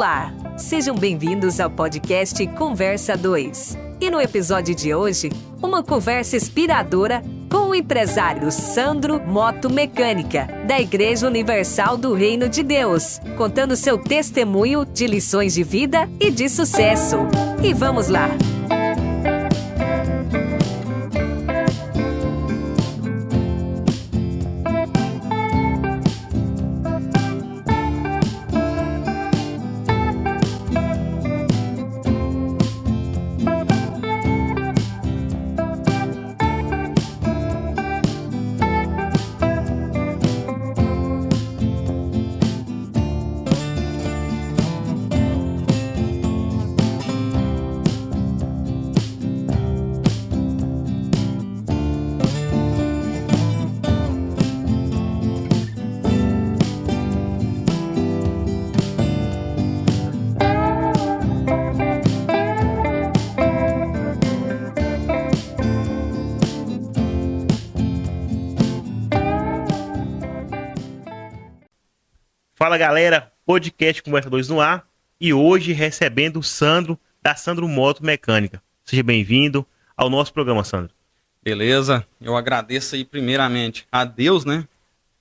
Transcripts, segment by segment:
Olá, sejam bem-vindos ao podcast Conversa 2. E no episódio de hoje, uma conversa inspiradora com o empresário Sandro Moto Mecânica, da Igreja Universal do Reino de Deus, contando seu testemunho de lições de vida e de sucesso. E vamos lá! Fala galera, podcast Conversa 2 no ar e hoje recebendo o Sandro da Sandro Moto Mecânica. Seja bem-vindo ao nosso programa, Sandro. Beleza, eu agradeço aí primeiramente a Deus, né,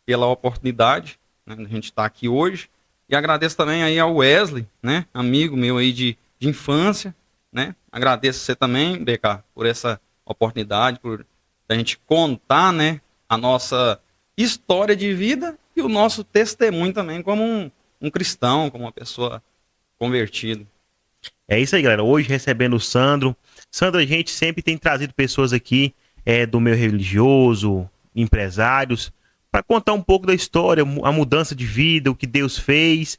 pela oportunidade, né, de a gente estar aqui hoje, e agradeço também aí ao Wesley, né, amigo meu aí de infância, né, agradeço você também, BK, por essa oportunidade, por a gente contar, né, a nossa história de vida e o nosso testemunho também como um cristão, como uma pessoa convertida. É isso aí, galera. Hoje recebendo o Sandro. Sandro, a gente sempre tem trazido pessoas aqui do meio religioso, empresários, para contar um pouco da história, a mudança de vida, o que Deus fez,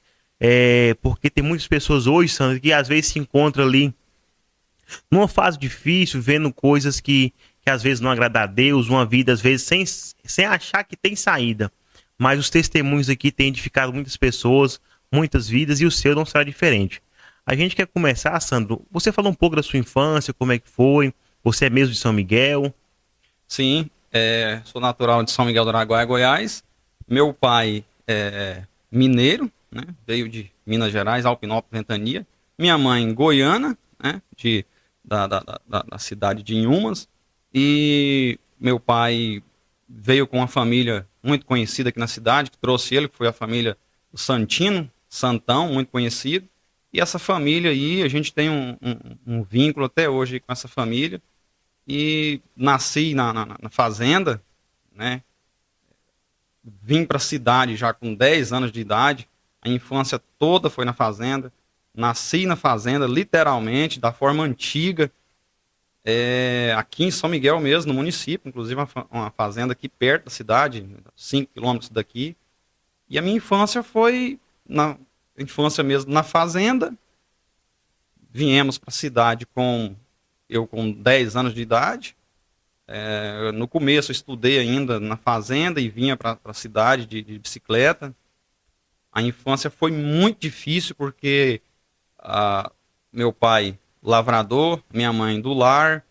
porque tem muitas pessoas hoje, Sandro, que às vezes se encontram ali numa fase difícil, vendo coisas que às vezes não agradam a Deus, uma vida às vezes sem achar que tem saída. Mas os testemunhos aqui têm edificado muitas pessoas, muitas vidas, e o seu não será diferente. A gente quer começar, Sandro, você falou um pouco da sua infância, como é que foi, você é mesmo de São Miguel? Sim, sou natural de São Miguel do Araguaia, Goiás. Meu pai é mineiro, né, veio de Minas Gerais, Alpinópolis, Ventania. Minha mãe, goiana, né, da cidade de Inhumas. E meu pai veio com uma família muito conhecida aqui na cidade, que trouxe ele, que foi a família do Santino, Santão, muito conhecido. E essa família aí, a gente tem um vínculo até hoje com essa família. E nasci na fazenda, né? Vim para a cidade já com 10 anos de idade. A infância toda foi na fazenda. Nasci na fazenda, literalmente, da forma antiga. Aqui em São Miguel mesmo, no município, inclusive uma fazenda aqui perto da cidade, 5 quilômetros daqui. E a minha infância foi mesmo na fazenda. Viemos para a cidade com 10 anos de idade. No começo eu estudei ainda na fazenda e vinha para a cidade de bicicleta. A infância foi muito difícil porque meu pai lavrador, minha mãe do lar,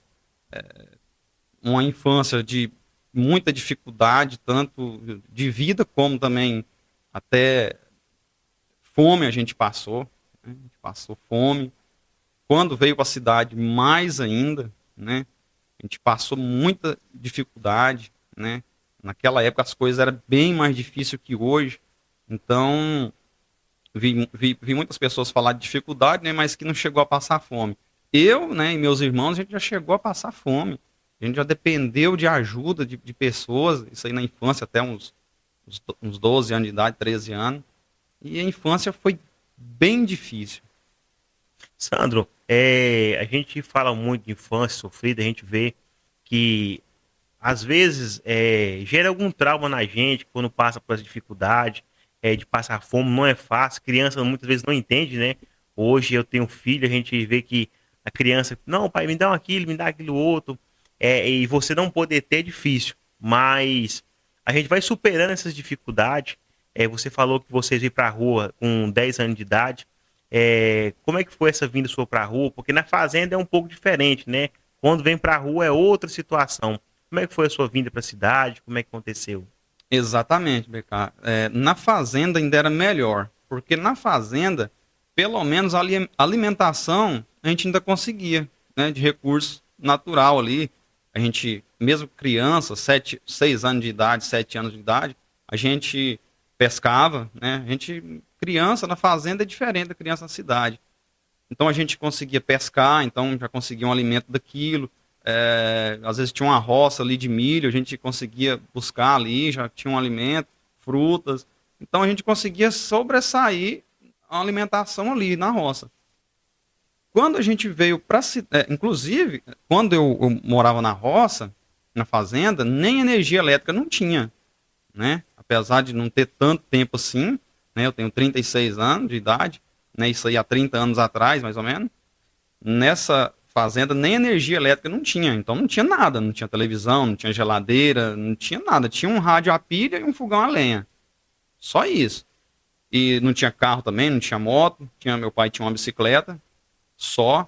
uma infância de muita dificuldade, tanto de vida como também até fome a gente passou, né? A gente passou fome. Quando veio para a cidade, mais ainda, né? A gente passou muita dificuldade, né? Naquela época as coisas eram bem mais difíceis que hoje, então vi muitas pessoas falar de dificuldade, né, mas que não chegou a passar fome. Eu, né, e meus irmãos, a gente já chegou a passar fome. A gente já dependeu de ajuda de pessoas, isso aí na infância, até uns 12 anos de idade, 13 anos. E a infância foi bem difícil. Sandro, a gente fala muito de infância sofrida, a gente vê que às vezes gera algum trauma na gente quando passa por essa dificuldade. De passar fome não é fácil, criança muitas vezes não entende, né? Hoje eu tenho filho, a gente vê que a criança, não, pai, me dá aquilo, me dá aquilo outro, e você não poder ter é difícil, mas a gente vai superando essas dificuldades. Você falou que você veio para a rua com 10 anos de idade, como é que foi essa vinda sua para a rua? Porque na fazenda é um pouco diferente, né? Quando vem para a rua é outra situação. Como é que foi a sua vinda para a cidade? Como é que aconteceu? Exatamente, BK. Na fazenda ainda era melhor, porque na fazenda pelo menos a alimentação a gente ainda conseguia, né, de recurso natural ali. A gente, mesmo criança, 6 anos de idade, 7 anos de idade, a gente pescava, né? A gente, criança na fazenda é diferente da criança na cidade. Então a gente conseguia pescar, então já conseguia um alimento daquilo. Às vezes tinha uma roça ali de milho, a gente conseguia buscar ali, já tinha um alimento, frutas. Então a gente conseguia sobressair a alimentação ali na roça. Quando a gente veio para inclusive, quando eu morava na roça, na fazenda, nem energia elétrica não tinha, né? Apesar de não ter tanto tempo assim, né? Eu tenho 36 anos de idade, né? Isso aí há 30 anos atrás, mais ou menos. Nessa fazenda nem energia elétrica não tinha, então não tinha nada, não tinha televisão, não tinha geladeira, não tinha nada. Tinha um rádio a pilha e um fogão a lenha. Só isso. E não tinha carro também, não tinha moto, meu pai tinha uma bicicleta, só.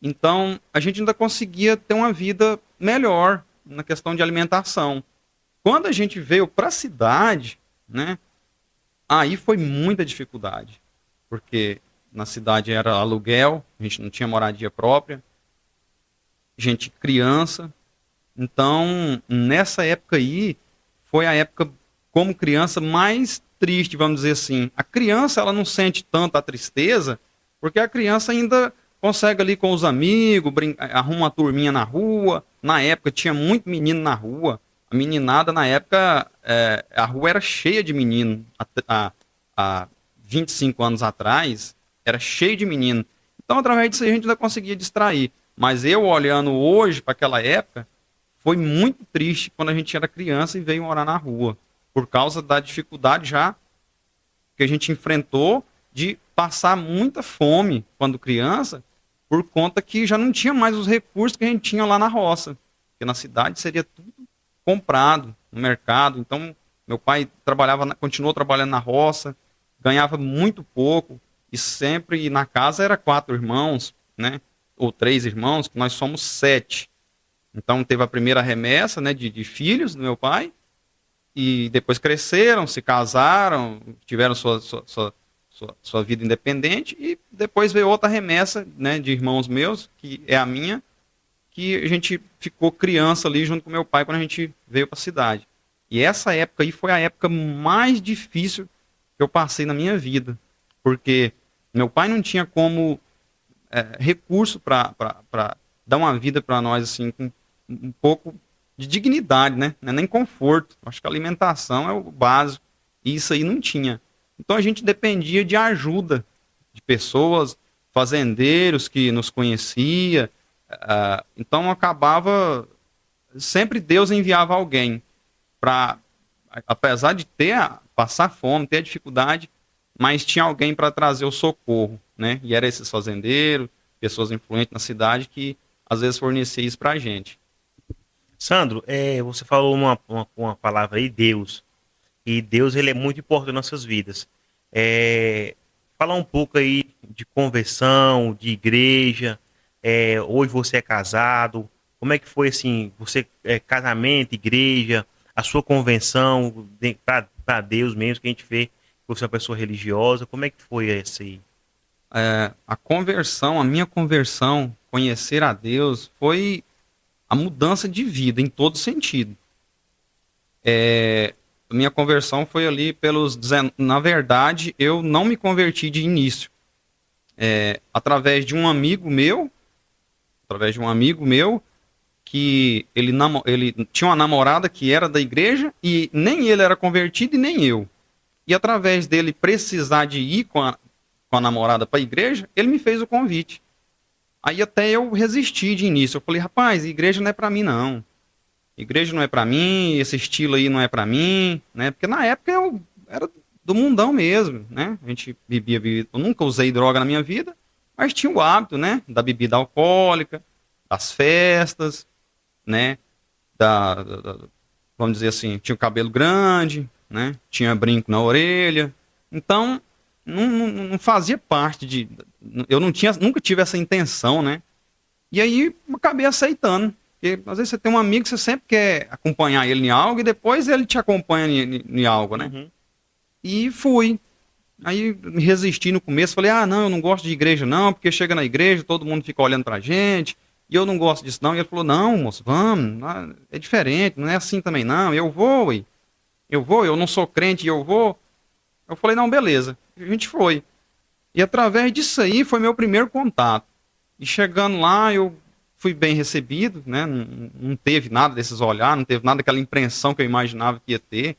Então, a gente ainda conseguia ter uma vida melhor na questão de alimentação. Quando a gente veio para a cidade, né, aí foi muita dificuldade, porque na cidade era aluguel, a gente não tinha moradia própria, gente criança. Então, nessa época aí, foi a época, como criança, mais triste, vamos dizer assim. A criança, ela não sente tanto a tristeza, porque a criança ainda consegue ali com os amigos, arruma uma turminha na rua. Na época tinha muito menino na rua. A meninada, na época, a rua era cheia de menino. Há 25 anos atrás, era cheio de menino. Então, através disso, a gente ainda conseguia distrair. Mas eu, olhando hoje para aquela época, foi muito triste quando a gente era criança e veio morar na rua. Por causa da dificuldade já que a gente enfrentou de passar muita fome quando criança, por conta que já não tinha mais os recursos que a gente tinha lá na roça. Porque na cidade seria tudo comprado no mercado. Então, meu pai continuou trabalhando na roça, ganhava muito pouco, e sempre na casa era 4 irmãos, né? Ou 3 irmãos, que nós somos 7. Então teve a primeira remessa, né, de filhos do meu pai, e depois cresceram, se casaram, tiveram sua vida independente, e depois veio outra remessa, né, de irmãos meus, que é a minha, que a gente ficou criança ali junto com meu pai quando a gente veio para a cidade. E essa época aí foi a época mais difícil que eu passei na minha vida, porque meu pai não tinha como recurso para dar uma vida para nós assim com um pouco de dignidade, né? Não é nem conforto. Acho que a alimentação é o básico. E isso aí não tinha. Então a gente dependia de ajuda de pessoas, fazendeiros que nos conhecia. Então acabava sempre Deus enviava alguém para, apesar de passar fome, ter dificuldade, mas tinha alguém para trazer o socorro, né? E eram esses fazendeiros, pessoas influentes na cidade que às vezes forneciam isso para a gente. Sandro, você falou uma palavra aí, Deus. E Deus, ele é muito importante nas nossas vidas. Falar um pouco aí de conversão, de igreja. Hoje você é casado. Como é que foi assim, casamento, igreja, a sua convenção para Deus mesmo, que a gente vê que você é uma pessoa religiosa. Como é que foi essa aí? A minha conversão, conhecer a Deus, foi a mudança de vida em todo sentido. A minha conversão foi ali na verdade, eu não me converti de início. Através de um amigo meu, que ele tinha uma namorada que era da igreja, e nem ele era convertido e nem eu. E através dele precisar de ir com a namorada para a igreja, ele me fez o convite. Aí até eu resisti de início. Eu falei, rapaz, igreja não é para mim, não. Igreja não é para mim, esse estilo aí não é para mim, né? Porque na época eu era do mundão mesmo, né? A gente bebia. Eu nunca usei droga na minha vida, mas tinha o hábito, né? Da bebida alcoólica, das festas, né? Vamos dizer assim, tinha o cabelo grande, né? Tinha brinco na orelha. Então, não fazia parte eu nunca tive essa intenção, né? E aí acabei aceitando. Porque às vezes você tem um amigo que você sempre quer acompanhar ele em algo e depois ele te acompanha em algo, né? Uhum. E fui. Aí me resisti no começo, falei, não, eu não gosto de igreja não, porque chega na igreja, todo mundo fica olhando pra gente, e eu não gosto disso não. E ele falou, não, moço, vamos, é diferente, não é assim também não, eu vou, ué. Eu não sou crente e eu vou. Eu falei, não, beleza. A gente foi. E através disso aí foi meu primeiro contato. E chegando lá, eu fui bem recebido, né? Não teve nada desses olhares, não teve nada daquela impressão que eu imaginava que ia ter.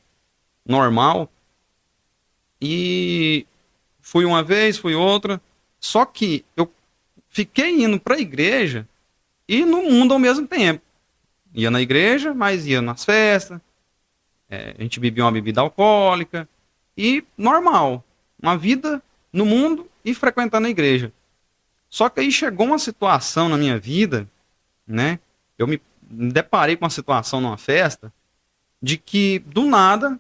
Normal. E fui uma vez, fui outra. Só que eu fiquei indo para a igreja e no mundo ao mesmo tempo. Ia na igreja, mas ia nas festas. A gente bebia uma bebida alcoólica. E normal. Uma vida no mundo e frequentando a igreja. Só que aí chegou uma situação na minha vida, né? Eu me deparei com uma situação numa festa de que, do nada,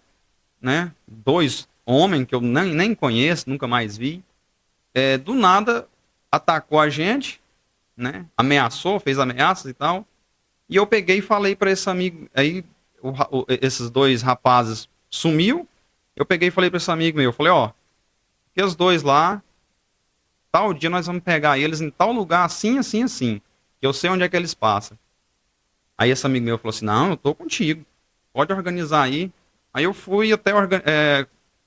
né? Dois homens que eu nem conheço, nunca mais vi, do nada atacou a gente, né? Ameaçou, fez ameaças e tal. E eu peguei e falei para esse amigo, aí esses dois rapazes sumiu. Eu peguei e falei para esse amigo meu, eu falei, que os dois lá, tal dia nós vamos pegar eles em tal lugar, assim, assim, assim, que eu sei onde é que eles passam. Aí esse amigo meu falou assim, não, eu tô contigo, pode organizar aí. Aí eu fui até,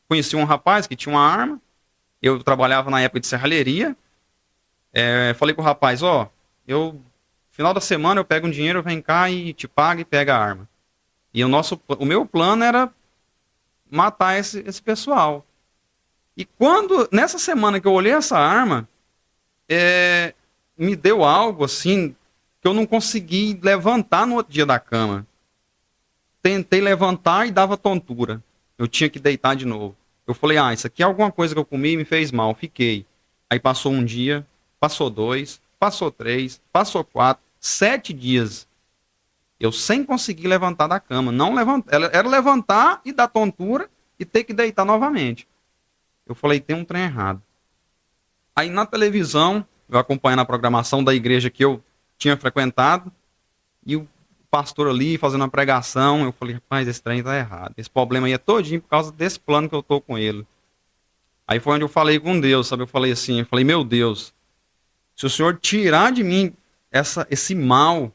conheci um rapaz que tinha uma arma, eu trabalhava na época de serralheria, falei pro rapaz, final da semana eu pego um dinheiro, vem cá e te pago e pega a arma. E o meu plano era matar esse pessoal. E nessa semana que eu olhei essa arma, me deu algo assim, que eu não consegui levantar no outro dia da cama. Tentei levantar e dava tontura. Eu tinha que deitar de novo. Eu falei, isso aqui é alguma coisa que eu comi e me fez mal. Fiquei. Aí passou um dia, passou 2, passou 3, passou 4, 7 dias. Eu sem conseguir levantar da cama. Não levantar. Era levantar e dar tontura e ter que deitar novamente. Eu falei, tem um trem errado. Aí na televisão, eu acompanhando a programação da igreja que eu tinha frequentado, e o pastor ali fazendo uma pregação, eu falei, rapaz, esse trem tá errado. Esse problema aí é todinho por causa desse plano que eu tô com ele. Aí foi onde eu falei com Deus, sabe? Eu falei assim, meu Deus, se o Senhor tirar de mim esse mal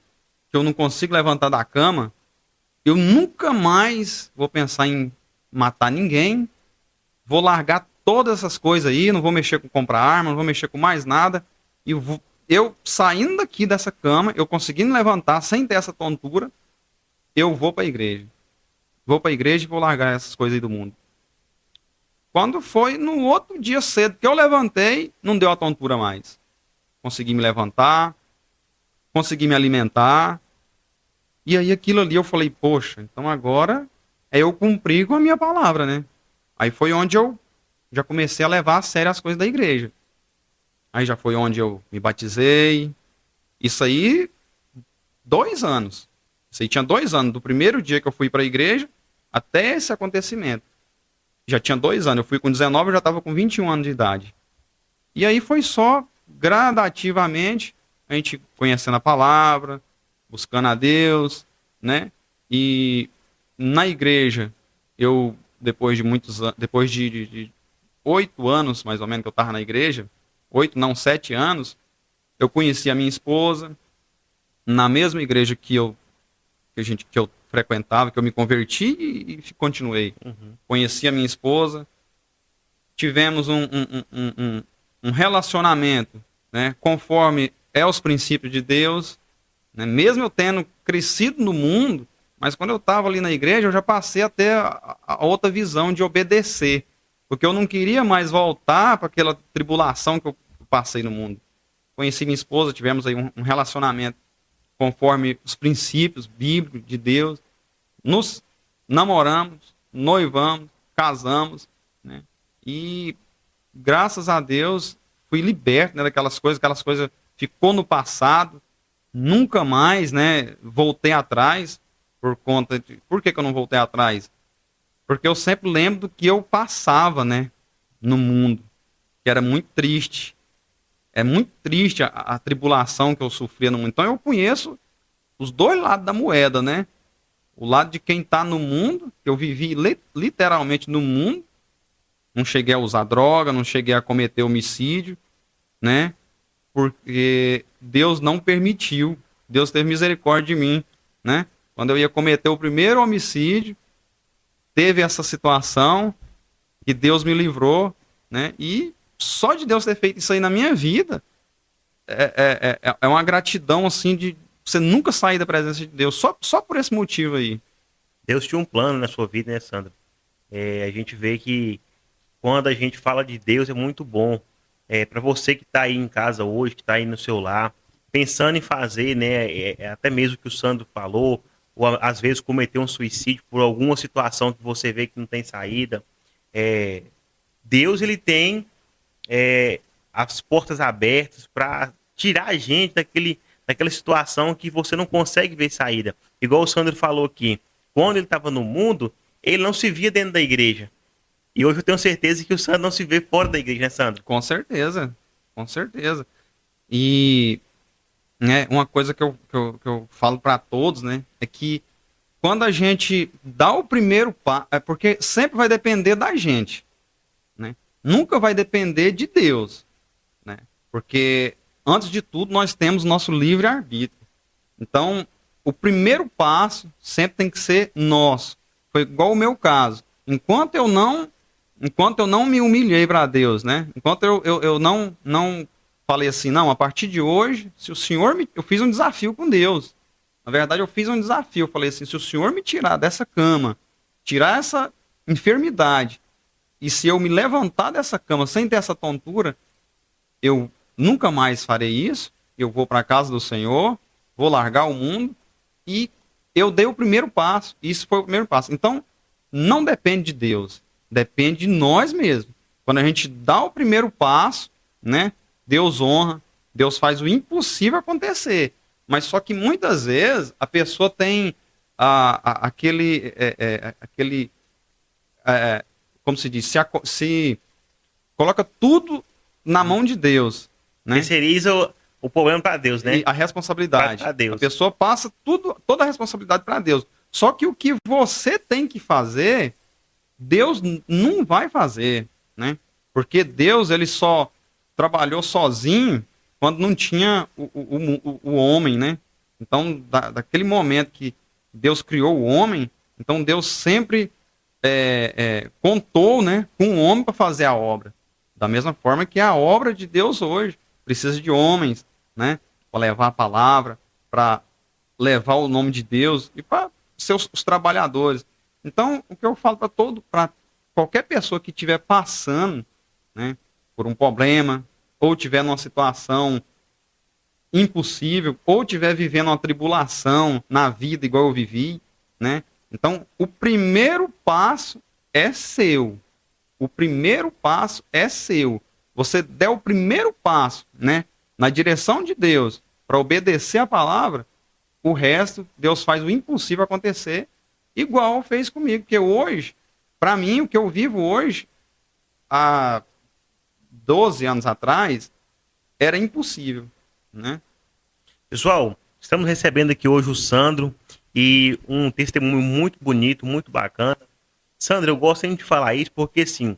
que eu não consigo levantar da cama, eu nunca mais vou pensar em matar ninguém, vou largar todas essas coisas aí, não vou mexer com comprar arma, não vou mexer com mais nada. E eu saindo daqui dessa cama, eu conseguindo levantar sem ter essa tontura, eu vou para a igreja. Vou para a igreja e vou largar essas coisas aí do mundo. Quando foi no outro dia cedo que eu levantei, não deu a tontura mais. Consegui me levantar, consegui me alimentar. E aí aquilo ali eu falei, poxa, então agora eu cumpri com a minha palavra, né? Aí foi onde eu já comecei a levar a sério as coisas da igreja. Aí já foi onde eu me batizei. Isso aí, 2 anos. Isso aí tinha 2 anos, do primeiro dia que eu fui para a igreja até esse acontecimento. Já tinha 2 anos. Eu fui com 19, eu já estava com 21 anos de idade. E aí foi só gradativamente a gente conhecendo a palavra, buscando a Deus, né? E na igreja, eu, depois de muitos anos, depois de 8 anos, mais ou menos, que eu estava na igreja, 8, não, 7 anos, eu conheci a minha esposa, na mesma igreja que eu frequentava, que eu me converti e continuei. Uhum. Conheci a minha esposa, tivemos um relacionamento, né, conforme os princípios de Deus, né, mesmo eu tendo crescido no mundo, mas quando eu estava ali na igreja, eu já passei a ter a outra visão de obedecer, porque eu não queria mais voltar para aquela tribulação que eu passei no mundo. Conheci minha esposa, tivemos aí um relacionamento conforme os princípios bíblicos de Deus. Nos namoramos, noivamos, casamos, né? E graças a Deus fui liberto, né, aquelas coisas ficou no passado, nunca mais, né, voltei atrás por conta de... Por que eu não voltei atrás? Porque eu sempre lembro do que eu passava, né, no mundo, que era muito triste. É muito triste a tribulação que eu sofria no mundo. Então eu conheço os dois lados da moeda, né? O lado de quem está no mundo, que eu vivi literalmente no mundo, não cheguei a usar droga, não cheguei a cometer homicídio, né? Porque Deus não permitiu. Deus teve misericórdia de mim, né? Quando eu ia cometer o primeiro homicídio, teve essa situação que Deus me livrou, né? E só de Deus ter feito isso aí na minha vida é uma gratidão, assim, de você nunca sair da presença de Deus, só por esse motivo aí. Deus tinha um plano na sua vida, né, Sandro? A gente vê que quando a gente fala de Deus é muito bom. Para você que está aí em casa hoje, que está aí no seu lar, pensando em fazer, né, até mesmo o que o Sandro falou, ou às vezes cometer um suicídio por alguma situação que você vê que não tem saída, Deus, ele tem as portas abertas para tirar a gente daquela situação que você não consegue ver saída. Igual o Sandro falou aqui, quando ele estava no mundo, ele não se via dentro da igreja. E hoje eu tenho certeza que o Sandro não se vê fora da igreja, né, Sandro? Com certeza, com certeza. E, né, uma coisa que eu falo para todos, né, é que quando a gente dá o primeiro passo, porque sempre vai depender da gente, né? Nunca vai depender de Deus, né? Porque, antes de tudo, nós temos nosso livre-arbítrio. Então, o primeiro passo sempre tem que ser nosso. Foi igual o meu caso. Enquanto eu não me humilhei para Deus, né? Enquanto eu não falei assim, não, a partir de hoje, se o Senhor eu fiz um desafio com Deus. Na verdade, eu fiz um desafio. Eu falei assim, se o Senhor me tirar dessa cama, tirar essa enfermidade, e se eu me levantar dessa cama sem ter essa tontura, eu nunca mais farei isso. Eu vou para a casa do Senhor, vou largar o mundo, e eu dei o primeiro passo. Isso foi o primeiro passo. Então, não depende de Deus. Depende de nós mesmos. Quando a gente dá o primeiro passo, né, Deus honra, Deus faz o impossível acontecer. Mas só que muitas vezes a pessoa tem aquele como se diz, se coloca tudo na mão de Deus, né? Terceiriza o problema para Deus, né? E a responsabilidade. Pra Deus. A pessoa passa toda a responsabilidade para Deus. Só que o que você tem que fazer, Deus não vai fazer, né? Porque Deus, ele só trabalhou sozinho quando não tinha o homem, né? Então, daquele momento que Deus criou o homem, então Deus sempre contou, né, com o homem para fazer a obra. Da mesma forma que a obra de Deus hoje precisa de homens, né? Para levar a palavra, para levar o nome de Deus e para os trabalhadores. Então, o que eu falo para qualquer pessoa que estiver passando, né, por um problema, ou estiver numa situação impossível, ou estiver vivendo uma tribulação na vida igual eu vivi, né? Então, o primeiro passo é seu. O primeiro passo é seu. Você der o primeiro passo, né, na direção de Deus, para obedecer a palavra, o resto, Deus faz o impossível acontecer, igual fez comigo. Porque hoje, para mim, o que eu vivo hoje, há 12 anos atrás, era impossível, né? Pessoal, estamos recebendo aqui hoje o Sandro e um testemunho muito bonito, muito bacana. Sandro, eu gosto sempre de falar isso porque, assim,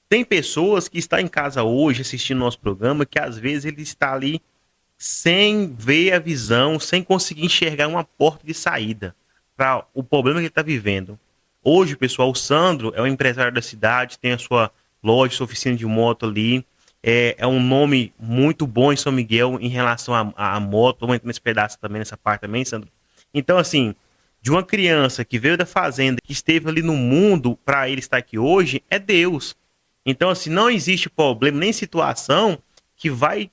tem pessoas que estão em casa hoje assistindo nosso programa que às vezes ele está ali sem ver a visão, sem conseguir enxergar uma porta de saída para o problema que ele está vivendo. Hoje, pessoal, o Sandro é um empresário da cidade, tem a sua loja, sua oficina de moto ali. É um nome muito bom em São Miguel em relação à moto. Vamos entrar nesse pedaço também, nessa parte também, Sandro. Então, assim, de uma criança que veio da fazenda, que esteve ali no mundo para ele estar aqui hoje, é Deus. Então, assim, não existe problema nem situação que vai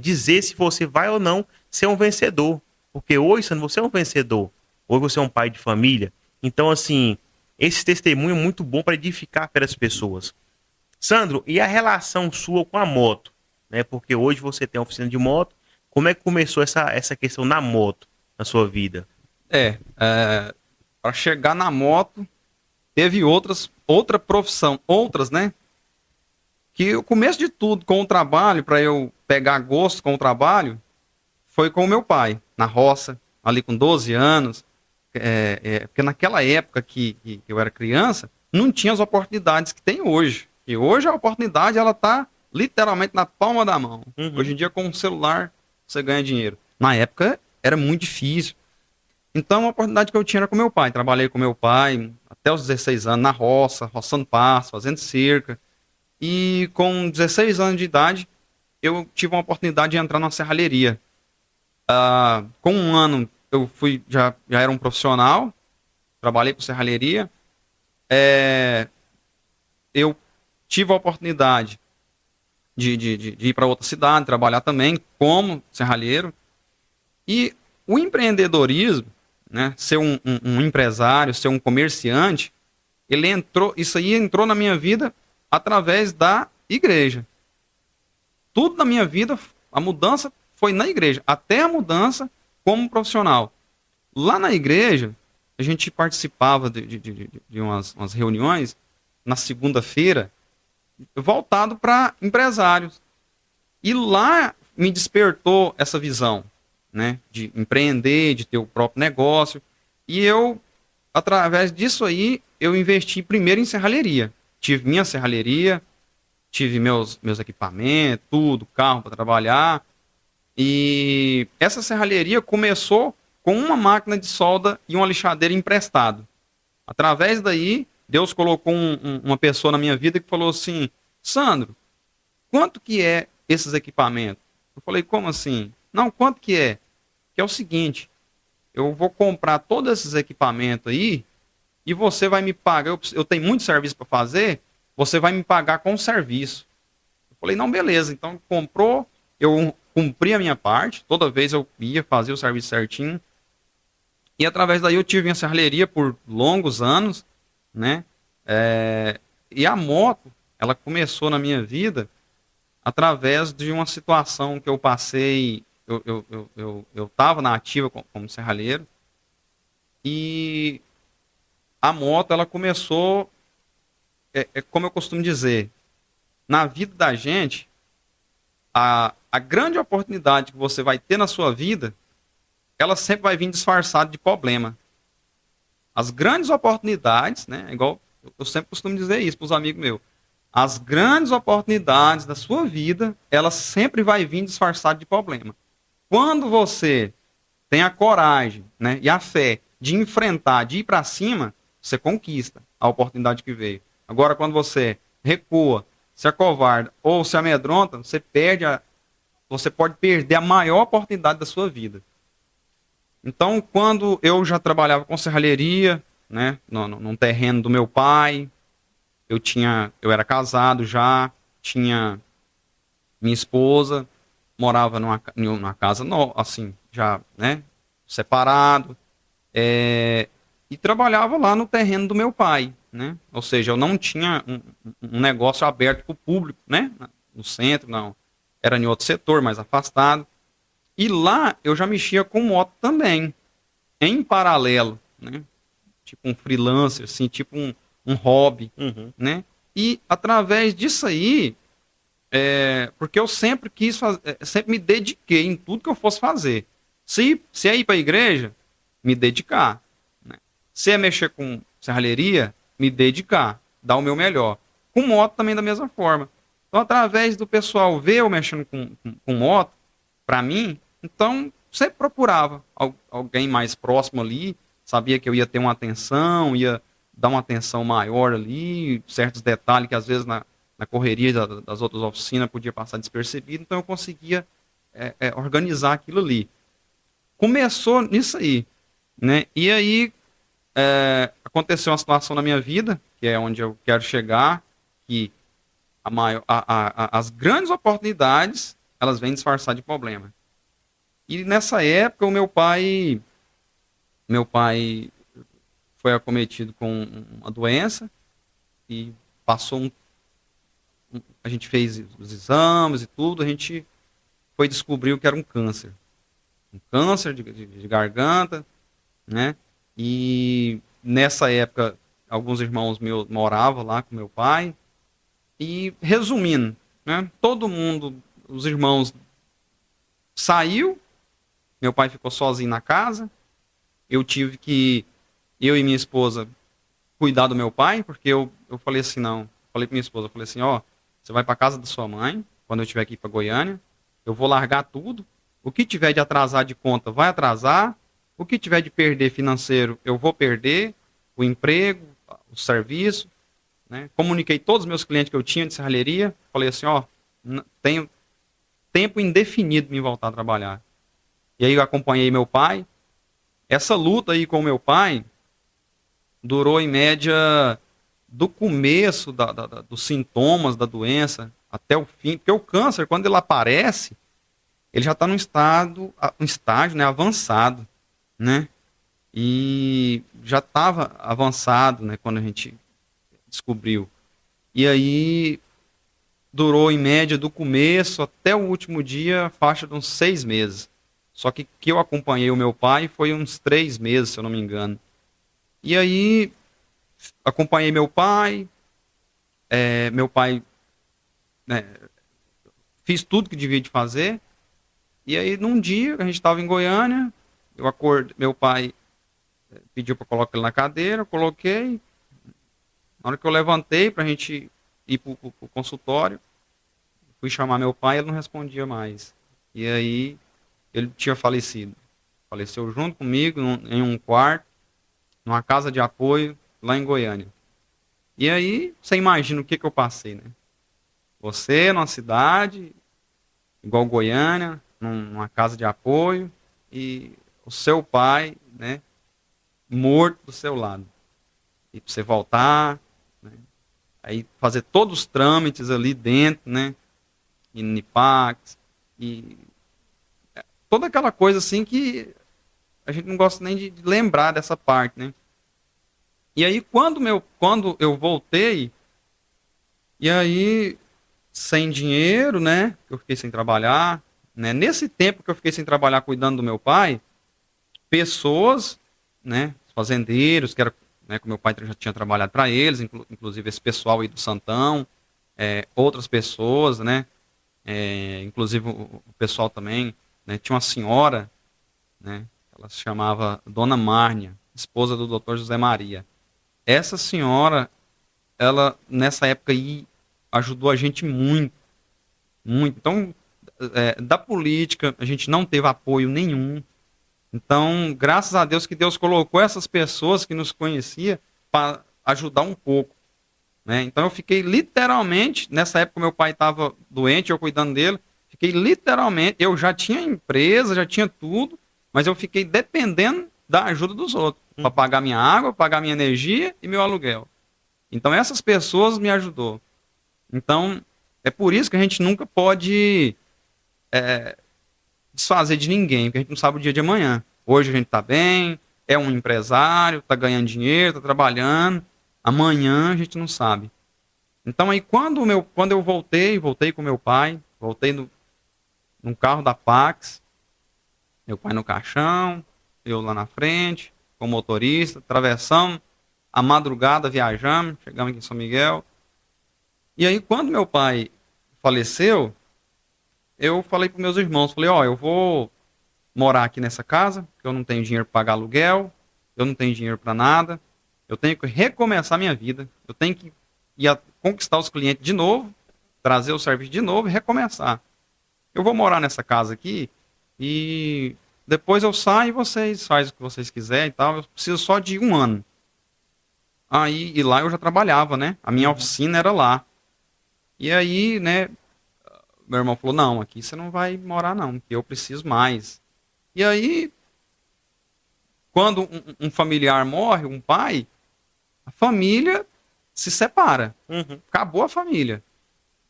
dizer se você vai ou não ser um vencedor. Porque hoje, Sandro, você é um vencedor. Hoje você é um pai de família. Então, assim, esse testemunho é muito bom para edificar pelas pessoas. Sandro, e a relação sua com a moto? Né? Porque hoje você tem uma oficina de moto. Como é que começou essa questão na moto na sua vida? Para chegar na moto, teve outra profissão, outras, né? Que o começo de tudo com o trabalho, para eu pegar gosto com o trabalho, foi com o meu pai, na roça, ali com 12 anos. Porque naquela época que eu era criança, não tinha as oportunidades que tem hoje. E hoje a oportunidade, ela tá literalmente na palma da mão. Uhum. Hoje em dia, com o celular, você ganha dinheiro. Na época, era muito difícil. Então, a oportunidade que eu tinha era com meu pai. Trabalhei com meu pai até os 16 anos na roça, roçando pasto, fazendo cerca. E com 16 anos de idade, eu tive uma oportunidade de entrar na serralheria. Com um ano, eu já era um profissional, trabalhei com serralheria. Eu tive a oportunidade de ir para outra cidade, trabalhar também como serralheiro. E o empreendedorismo, né, ser um empresário, ser um comerciante, isso aí entrou na minha vida através da igreja. Tudo na minha vida, a mudança foi na igreja, até a mudança como profissional. Lá na igreja, a gente participava de umas reuniões na segunda-feira, voltado para empresários. E lá me despertou essa visão, né, de empreender, de ter o próprio negócio. E eu, através disso aí, eu investi primeiro em serralheria. Tive minha serralheria, tive meus equipamentos, tudo, carro para trabalhar. E essa serralheria começou com uma máquina de solda e uma lixadeira emprestado. Através daí, Deus colocou uma pessoa na minha vida que falou assim: Sandro, quanto que é esses equipamentos? Eu falei, como assim? Não, quanto que é? Que é o seguinte, eu vou comprar todos esses equipamentos aí e você vai me pagar, eu tenho muito serviço para fazer, você vai me pagar com o serviço. Eu falei, não, beleza, então comprou, eu cumpri a minha parte, toda vez eu ia fazer o serviço certinho, e através daí eu tive minha serralheria por longos anos, né? E a moto, ela começou na minha vida através de uma situação que eu passei. Eu estava na ativa como serralheiro, e a moto, ela começou, como eu costumo dizer, na vida da gente, a grande oportunidade que você vai ter na sua vida, ela sempre vai vir disfarçada de problema. As grandes oportunidades, né, igual eu sempre costumo dizer isso para os amigos meus, as grandes oportunidades da sua vida, elas sempre vai vir disfarçada de problema. Quando você tem a coragem, né, e a fé de enfrentar, de ir para cima, você conquista a oportunidade que veio. Agora, quando você recua, se acovarda ou se amedronta, você pode perder a maior oportunidade da sua vida. Então, quando eu já trabalhava com serralheria, né, num terreno do meu pai, eu era casado já, tinha minha esposa, morava numa casa assim, já, né, separado, e trabalhava lá no terreno do meu pai, né? Ou seja, eu não tinha um negócio aberto para o público, né? No centro, não. Era em outro setor, mais afastado. E lá eu já mexia com moto também, em paralelo, né? Tipo um freelancer, assim, tipo um hobby, né? E através disso aí, porque eu sempre quis fazer, sempre me dediquei em tudo que eu fosse fazer. Se é ir para a igreja, me dedicar. Né? Se é mexer com serralheria, me dedicar, dar o meu melhor. Com moto também da mesma forma. Então, através do pessoal ver eu mexendo com moto, para mim, então sempre procurava alguém mais próximo ali, sabia que eu ia ter uma atenção, ia dar uma atenção maior ali, certos detalhes que às vezes na correria das outras oficinas podia passar despercebido, então eu conseguia organizar aquilo ali. Começou nisso aí, né? E aí aconteceu uma situação na minha vida, que é onde eu quero chegar, que as grandes oportunidades, elas vêm disfarçar de problema. E nessa época o meu pai foi acometido com uma doença e passou a gente fez os exames e tudo, a gente foi descobrir que era um câncer de garganta, né? E nessa época alguns irmãos meus moravam lá com meu pai. E resumindo, né? Todo mundo, os irmãos saiu, meu pai ficou sozinho na casa. Eu e minha esposa cuidar do meu pai, porque eu falei assim, não. Falei pra minha esposa, eu falei assim, ó, você vai pra casa da sua mãe, quando eu estiver aqui pra Goiânia, eu vou largar tudo. O que tiver de atrasar de conta, vai atrasar. O que tiver de perder financeiro, eu vou perder. O emprego, o serviço, né? Comuniquei todos os meus clientes que eu tinha de serralheria. Falei assim, ó, tenho tempo indefinido de me voltar a trabalhar. E aí eu acompanhei meu pai. Essa luta aí com o meu pai durou em média do começo dos sintomas da doença até o fim. Porque o câncer, quando ele aparece, ele já está num estágio, né, avançado, né? E já estava avançado, né, quando a gente descobriu. E aí durou em média do começo até o último dia, faixa de uns 6 meses. Só que eu acompanhei o meu pai foi uns 3 meses, se eu não me engano. E aí acompanhei meu pai, né, fiz tudo que devia de fazer. E aí num dia a gente estava em Goiânia, meu pai pediu para colocar ele na cadeira, eu coloquei. Na hora que eu levantei para a gente ir para o consultório, fui chamar meu pai, ele não respondia mais. E aí ele tinha falecido. Faleceu junto comigo em um quarto, numa casa de apoio lá em Goiânia. E aí você imagina o que eu passei, né? Você numa cidade igual Goiânia, numa casa de apoio, e o seu pai, né, morto do seu lado. E para você voltar, né, aí fazer todos os trâmites ali dentro, né, e Nipax, e toda aquela coisa assim que a gente não gosta nem de lembrar dessa parte, né. E aí quando eu voltei, e aí sem dinheiro, né, eu fiquei sem trabalhar, né, nesse tempo que eu fiquei sem trabalhar cuidando do meu pai, pessoas, né, fazendeiros, que era, né, que meu pai já tinha trabalhado para eles, inclusive esse pessoal aí do Santão, outras pessoas, né, inclusive o pessoal também, né, tinha uma senhora, né, ela se chamava Dona Márnia, esposa do Dr. José Maria. Essa senhora, ela nessa época aí ajudou a gente muito, muito. Então, da política, a gente não teve apoio nenhum. Então, graças a Deus que Deus colocou essas pessoas que nos conheciam para ajudar um pouco, né? Então eu fiquei literalmente, nessa época meu pai estava doente, eu cuidando dele, fiquei literalmente, eu já tinha empresa, já tinha tudo, mas eu fiquei dependendo da ajuda dos outros, para pagar minha água, pagar minha energia e meu aluguel. Então essas pessoas me ajudou. Então, é por isso que a gente nunca pode desfazer de ninguém, porque a gente não sabe o dia de amanhã. Hoje a gente está bem, é um empresário, está ganhando dinheiro, está trabalhando. Amanhã a gente não sabe. Então aí quando eu voltei com meu pai, voltei num carro da Pax, meu pai no caixão, eu lá na frente, com o motorista, atravessamos a madrugada, viajamos, chegamos aqui em São Miguel. E aí quando meu pai faleceu, eu falei para meus irmãos, falei, ó, eu vou morar aqui nessa casa, porque eu não tenho dinheiro para pagar aluguel, eu não tenho dinheiro para nada, eu tenho que recomeçar minha vida, eu tenho que ir conquistar os clientes de novo, trazer o serviço de novo e recomeçar. Eu vou morar nessa casa aqui e depois eu saio e vocês fazem o que vocês quiserem e tal, eu preciso só de 1 ano. Aí, e lá eu já trabalhava, né? A minha oficina era lá. E aí, né, meu irmão falou, não, aqui você não vai morar não, porque eu preciso mais. E aí, quando um familiar morre, um pai, a família se separa. Uhum. Acabou a família.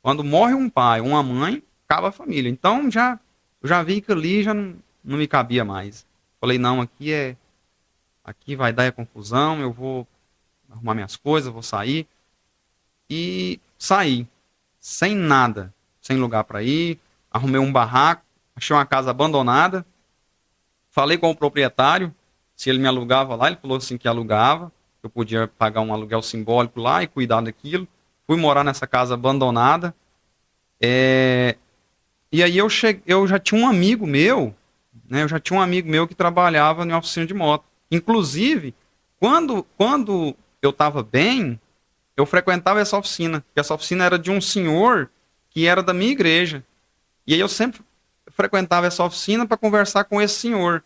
Quando morre um pai, uma mãe, acaba a família. Então, eu já vi que ali já não me cabia mais. Falei, não, aqui vai dar confusão, eu vou arrumar minhas coisas, vou sair. E saí, sem nada. Sem lugar para ir, arrumei um barraco, achei uma casa abandonada, falei com o proprietário se ele me alugava lá, ele falou assim que alugava, eu podia pagar um aluguel simbólico lá e cuidar daquilo, fui morar nessa casa abandonada, e aí eu já tinha um amigo meu, né, que trabalhava em oficina de moto, inclusive, quando eu estava bem, eu frequentava essa oficina, porque essa oficina era de um senhor que era da minha igreja. E aí eu sempre frequentava essa oficina para conversar com esse senhor.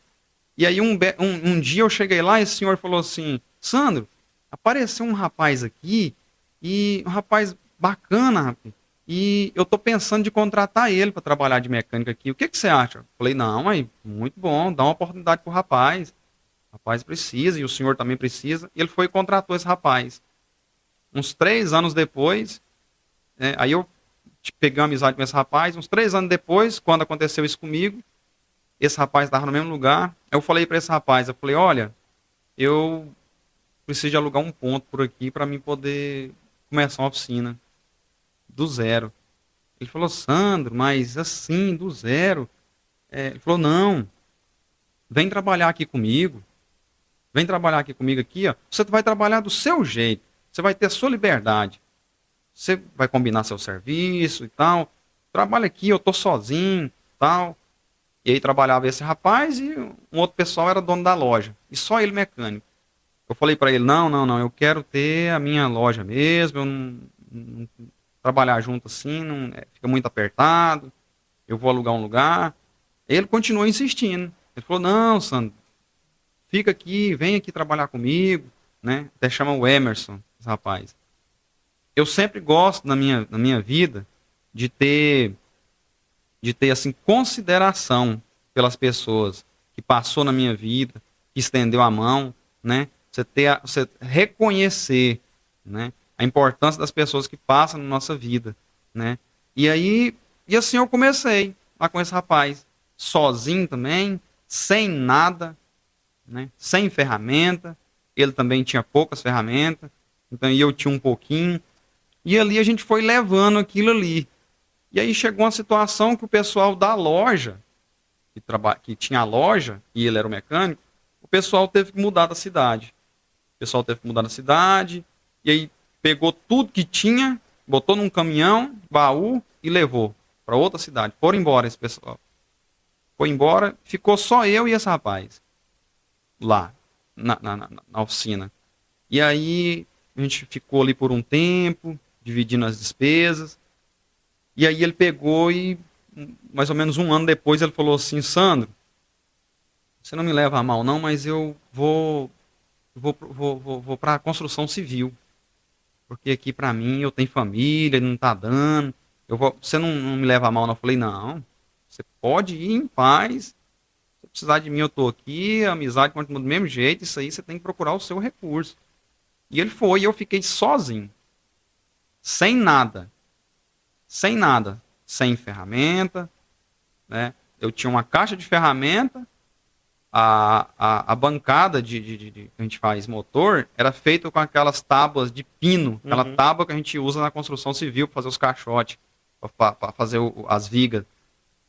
E aí um dia eu cheguei lá e esse senhor falou assim: Sandro, apareceu um rapaz aqui, e um rapaz bacana, rapaz, e eu tô pensando de contratar ele para trabalhar de mecânica aqui. O que você acha? Eu falei: não, aí, muito bom, dá uma oportunidade pro rapaz. O rapaz precisa, e o senhor também precisa. E ele foi e contratou esse rapaz. Uns 3 anos depois, aí eu peguei uma amizade com esse rapaz. Uns 3 anos depois, quando aconteceu isso comigo, esse rapaz estava no mesmo lugar. Eu falei para esse rapaz, eu falei: olha, eu preciso de alugar um ponto por aqui para mim poder começar uma oficina do zero. Ele falou: Sandro, mas assim, do zero? Ele falou: não, vem trabalhar aqui comigo. Vem trabalhar aqui comigo aqui, ó. Você vai trabalhar do seu jeito. Você vai ter a sua liberdade. Você vai combinar seu serviço e tal. Trabalha aqui, eu tô sozinho, tal. E aí trabalhava esse rapaz e um outro pessoal era dono da loja. E só ele mecânico. Eu falei para ele: não, eu quero ter a minha loja mesmo. Eu não trabalhar junto assim, não, fica muito apertado. Eu vou alugar um lugar. Ele continuou insistindo. Ele falou: não, Sandro, fica aqui, vem aqui trabalhar comigo, né? Até chama o Emerson, esse rapaz. Eu sempre gosto na minha vida de ter assim, consideração pelas pessoas que passou na minha vida, que estendeu a mão, né? Você reconhecer, né, a importância das pessoas que passam na nossa vida, né? E assim eu comecei lá com esse rapaz, sozinho também, sem nada, né? Sem ferramenta. Ele também tinha poucas ferramentas, então eu tinha um pouquinho. E ali a gente foi levando aquilo ali. E aí chegou uma situação que o pessoal da loja, que tinha a loja, e ele era o mecânico, o pessoal teve que mudar da cidade. E aí pegou tudo que tinha, botou num caminhão, baú, e levou para outra cidade. Foram embora esse pessoal. Foi embora, ficou só eu e esse rapaz lá, na oficina. E aí a gente ficou ali por um tempo, dividindo as despesas. E aí ele pegou e, mais ou menos 1 ano depois, ele falou assim: Sandro, você não me leva a mal não, mas eu vou para a construção civil. Porque aqui para mim, eu tenho família, não tá dando. Você não me leva a mal não? Eu falei: não, você pode ir em paz. Se precisar de mim, eu tô aqui, a amizade continua do mesmo jeito, isso aí você tem que procurar o seu recurso. E ele foi, e eu fiquei sozinho. Sem nada, sem ferramenta, né? Eu tinha uma caixa de ferramenta, a bancada que a gente faz motor era feita com aquelas tábuas de pino, aquela tábua que a gente usa na construção civil para fazer os caixotes, para fazer as vigas.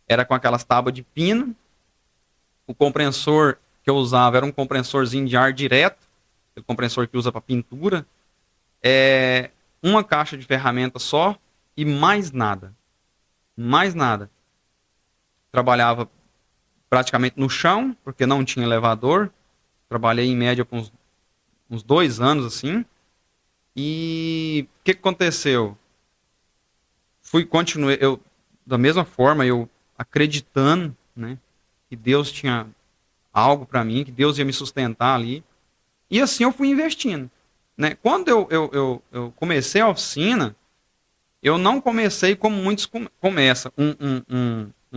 Era com aquelas tábuas de pino. O compressor que eu usava era um compressorzinho de ar direto, aquele compressor que usa para pintura. Uma caixa de ferramenta só e mais nada. Mais nada. Trabalhava praticamente no chão, porque não tinha elevador. Trabalhei em média por uns 2 anos assim. E o que aconteceu? Continuei, da mesma forma, eu acreditando, né, que Deus tinha algo para mim, que Deus ia me sustentar ali. E assim eu fui investindo, né? Quando eu comecei a oficina, eu não comecei como muitos começam,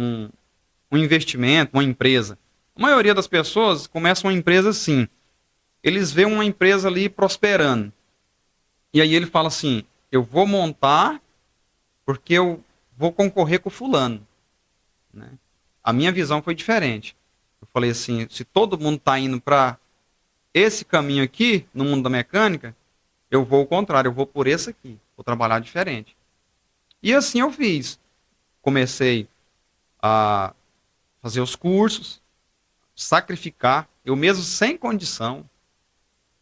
um investimento, uma empresa. A maioria das pessoas começa uma empresa assim. Eles veem uma empresa ali prosperando. E aí ele fala assim: eu vou montar porque eu vou concorrer com o fulano, né? A minha visão foi diferente. Eu falei assim: se todo mundo está indo para esse caminho aqui, no mundo da mecânica, eu vou ao contrário, eu vou por esse aqui. Vou trabalhar diferente. E assim eu fiz. Comecei a fazer os cursos, sacrificar, eu mesmo sem condição,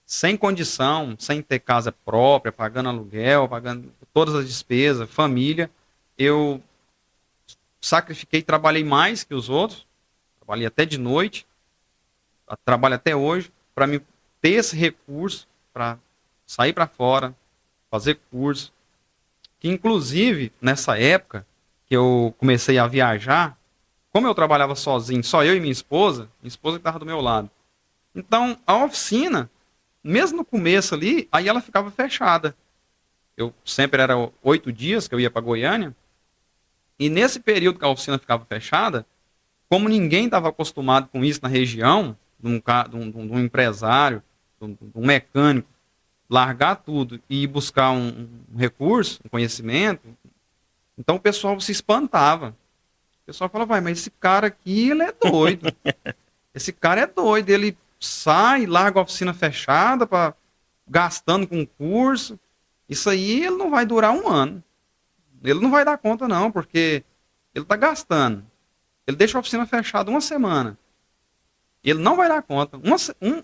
sem ter casa própria, pagando aluguel, pagando todas as despesas, família, eu sacrifiquei, trabalhei mais que os outros, trabalhei até de noite, trabalho até hoje, para me ter esse recurso, para sair para fora, fazer curso. Que inclusive, nessa época que eu comecei a viajar, como eu trabalhava sozinho, só eu e minha esposa que estava do meu lado. Então, a oficina, mesmo no começo ali, aí ela ficava fechada. Eu sempre era 8 dias que eu ia para Goiânia, e nesse período que a oficina ficava fechada, como ninguém estava acostumado com isso na região, de um empresário, de um mecânico, largar tudo e ir buscar um recurso, um conhecimento, então o pessoal se espantava. O pessoal falava, mas esse cara aqui, ele é doido. Esse cara é doido, ele sai, larga a oficina fechada, gastando com curso. Isso aí ele não vai durar 1 ano. Ele não vai dar conta não, porque ele está gastando. Ele deixa a oficina fechada 1 semana. Ele não vai dar conta.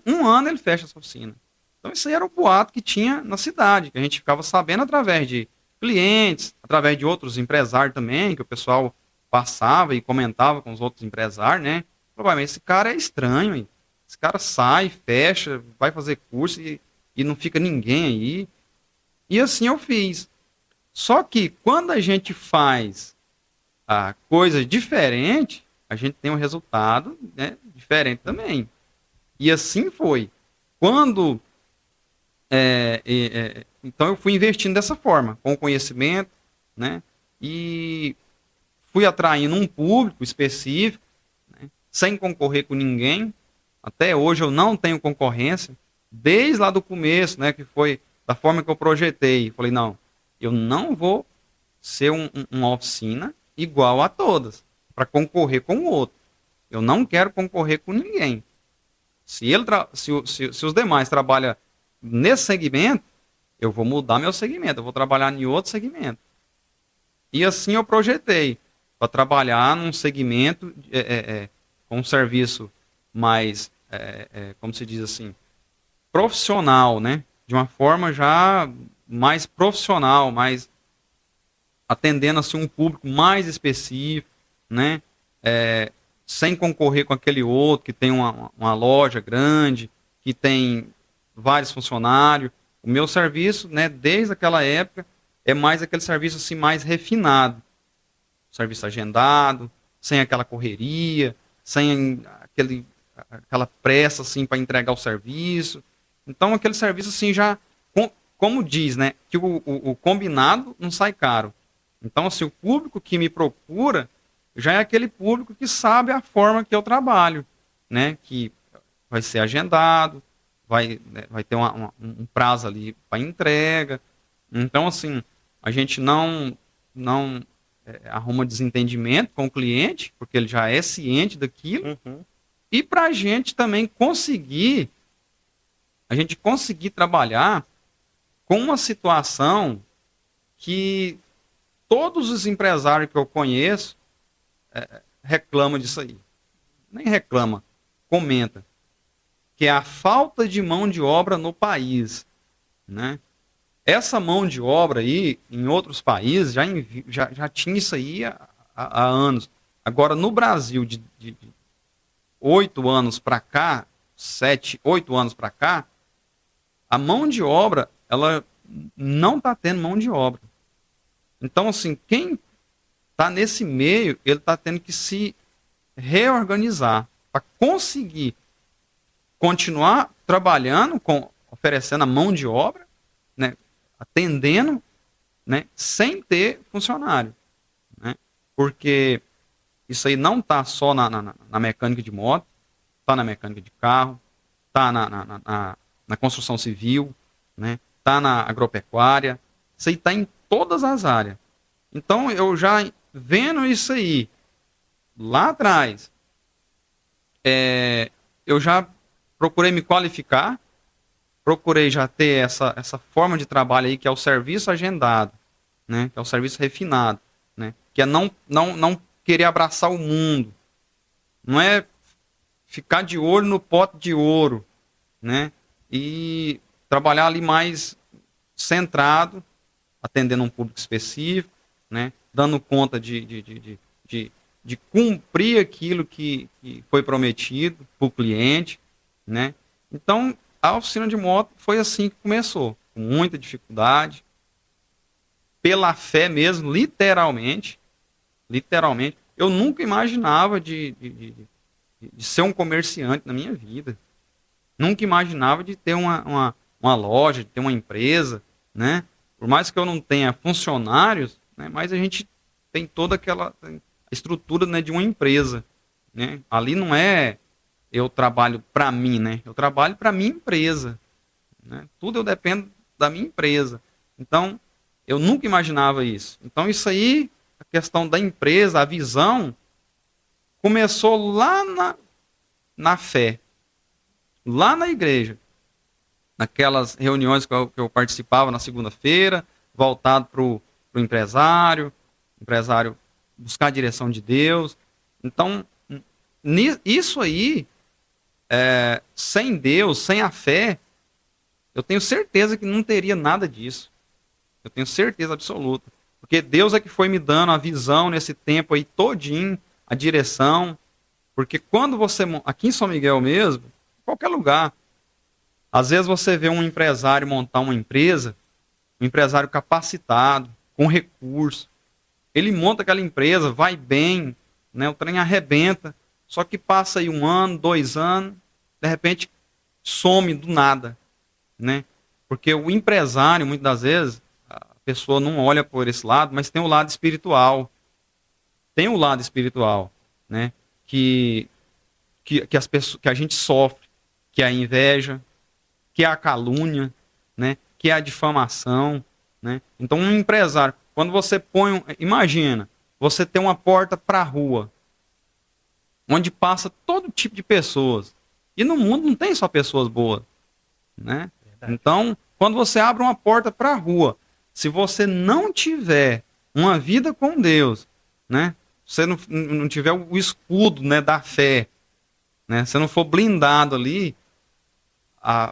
Um ano ele fecha essa oficina. Então isso aí era o boato que tinha na cidade, que a gente ficava sabendo através de clientes, através de outros empresários também, que o pessoal passava e comentava com os outros empresários, né? Falava, mas esse cara é estranho, hein? Esse cara sai, fecha, vai fazer curso e não fica ninguém aí. E assim eu fiz. Só que quando a gente faz a coisa diferente, a gente tem um resultado, né, diferente também. E assim foi. Quando então eu fui investindo dessa forma, com conhecimento, né? E fui atraindo um público específico, né, sem concorrer com ninguém. Até hoje eu não tenho concorrência, desde lá do começo, né, que foi da forma que eu projetei. Falei, não, eu não vou ser uma oficina igual a todas, para concorrer com o outro. Eu não quero concorrer com ninguém. Se os demais trabalham nesse segmento, eu vou mudar meu segmento, eu vou trabalhar em outro segmento. E assim eu projetei, para trabalhar num segmento com um serviço mais, como se diz assim, profissional, né? De uma forma já mais profissional, mais atendendo assim, um público mais específico, né? Sem concorrer com aquele outro que tem uma loja grande, que tem vários funcionários. O meu serviço, né, desde aquela época, é mais aquele serviço assim, mais refinado. Serviço agendado, sem aquela correria, sem aquela pressa assim, para entregar o serviço. Então, aquele serviço assim, já, como diz, né, que o combinado não sai caro. Então, assim, o público que me procura já é aquele público que sabe a forma que eu trabalho, né, que vai ser agendado, vai ter um prazo ali para entrega. Então, assim, a gente não arruma desentendimento com o cliente, porque ele já é ciente daquilo. Uhum. E para a gente também conseguir trabalhar com uma situação que todos os empresários que eu conheço reclamam disso aí. Nem reclama, comenta. Que é a falta de mão de obra no país, né? Essa mão de obra aí, em outros países, já tinha isso aí há anos. Agora, no Brasil, de 8 anos para cá, 7, 8 anos para cá, a mão de obra, ela não está tendo mão de obra. Então, assim, quem está nesse meio, ele está tendo que se reorganizar para conseguir continuar trabalhando, oferecendo a mão de obra, né, atendendo, né, sem ter funcionário. Né, porque isso aí não está só na mecânica de moto, está na mecânica de carro, está na construção civil, né, está na agropecuária, isso aí está em todas as áreas. Então, eu já vendo isso aí, lá atrás, eu já procurei me qualificar, procurei já ter essa forma de trabalho aí, que é o serviço agendado, né? Que é o serviço refinado, né? Que é não querer abraçar o mundo, não é ficar de olho no pote de ouro, né? E trabalhar ali mais centrado, atendendo um público específico, né? Dando conta de cumprir aquilo que foi prometido para o cliente, né? Então, a oficina de moto foi assim que começou. com muita dificuldade, pela fé mesmo, literalmente, eu nunca imaginava de ser um comerciante na minha vida. Nunca imaginava de ter uma loja, de ter uma empresa, né? Por mais que eu não tenha funcionários, né? Mas a gente tem toda aquela estrutura, né, de uma empresa, né? Ali não é eu trabalho para mim, né? Eu trabalho para minha empresa, né? Tudo eu dependo da minha empresa. Então, eu nunca imaginava isso. Então, isso aí, a questão da empresa, a visão, começou lá na fé, lá na igreja, naquelas reuniões que eu participava na segunda-feira, voltado para o empresário buscar a direção de Deus. Então, isso aí, sem Deus, sem a fé, eu tenho certeza que não teria nada disso. Eu tenho certeza absoluta. Porque Deus é que foi me dando a visão nesse tempo aí todinho, a direção. Porque quando você, aqui em São Miguel mesmo, em qualquer lugar, às vezes você vê um empresário montar uma empresa, um empresário capacitado, com recurso. Ele monta aquela empresa, vai bem, né, o trem arrebenta, só que passa aí 1 ano, 2 anos, de repente some do nada, né? Porque o empresário, muitas das vezes, a pessoa não olha por esse lado, mas tem o lado espiritual. Tem o lado espiritual, né? Que as pessoas, que a gente sofre, que é a inveja, que é a calúnia, né? Que é a difamação, né? Então, um empresário, quando você põe, imagina, você tem uma porta para a rua, onde passa todo tipo de pessoas. E no mundo não tem só pessoas boas, né? Verdade. Então, quando você abre uma porta para a rua, se você não tiver uma vida com Deus, né? Você não tiver o escudo, né, da fé, né? Se não for blindado ali,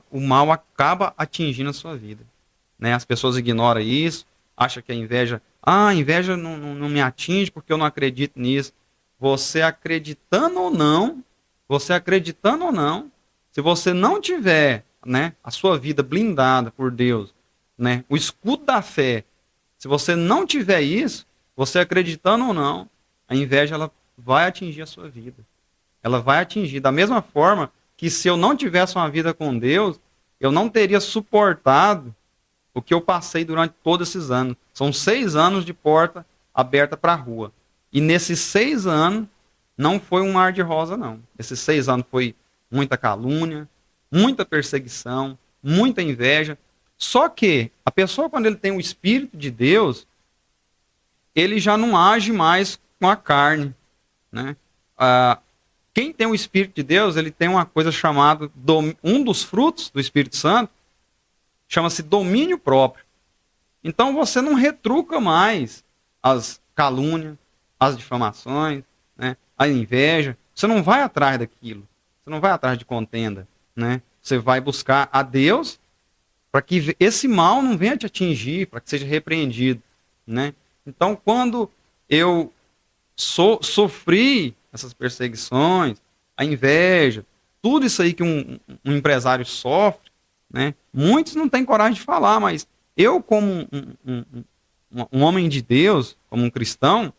o mal acaba atingindo a sua vida, né? As pessoas ignoram isso, acham que a inveja não me atinge porque eu não acredito nisso. Você acreditando ou não, se você não tiver, né, a sua vida blindada por Deus, né, o escudo da fé, se você não tiver isso, você acreditando ou não, a inveja ela vai atingir a sua vida. Ela vai atingir da mesma forma que se eu não tivesse uma vida com Deus, eu não teria suportado o que eu passei durante todos esses anos. São 6 anos de porta aberta para a rua. E nesses 6 anos, não foi um mar de rosa, não. Esses 6 anos foi muita calúnia, muita perseguição, muita inveja. Só que a pessoa, quando ele tem o Espírito de Deus, ele já não age mais com a carne, né? Quem tem o Espírito de Deus, ele tem uma coisa chamada, um dos frutos do Espírito Santo, chama-se domínio próprio. Então você não retruca mais as calúnias, as difamações, né, a inveja. Você não vai atrás daquilo. Você não vai atrás de contenda, né? Você vai buscar a Deus para que esse mal não venha te atingir, para que seja repreendido, né? Então, quando eu sofri essas perseguições, a inveja, tudo isso aí que um empresário sofre, né? Muitos não têm coragem de falar, mas eu, como um homem de Deus, como um cristão,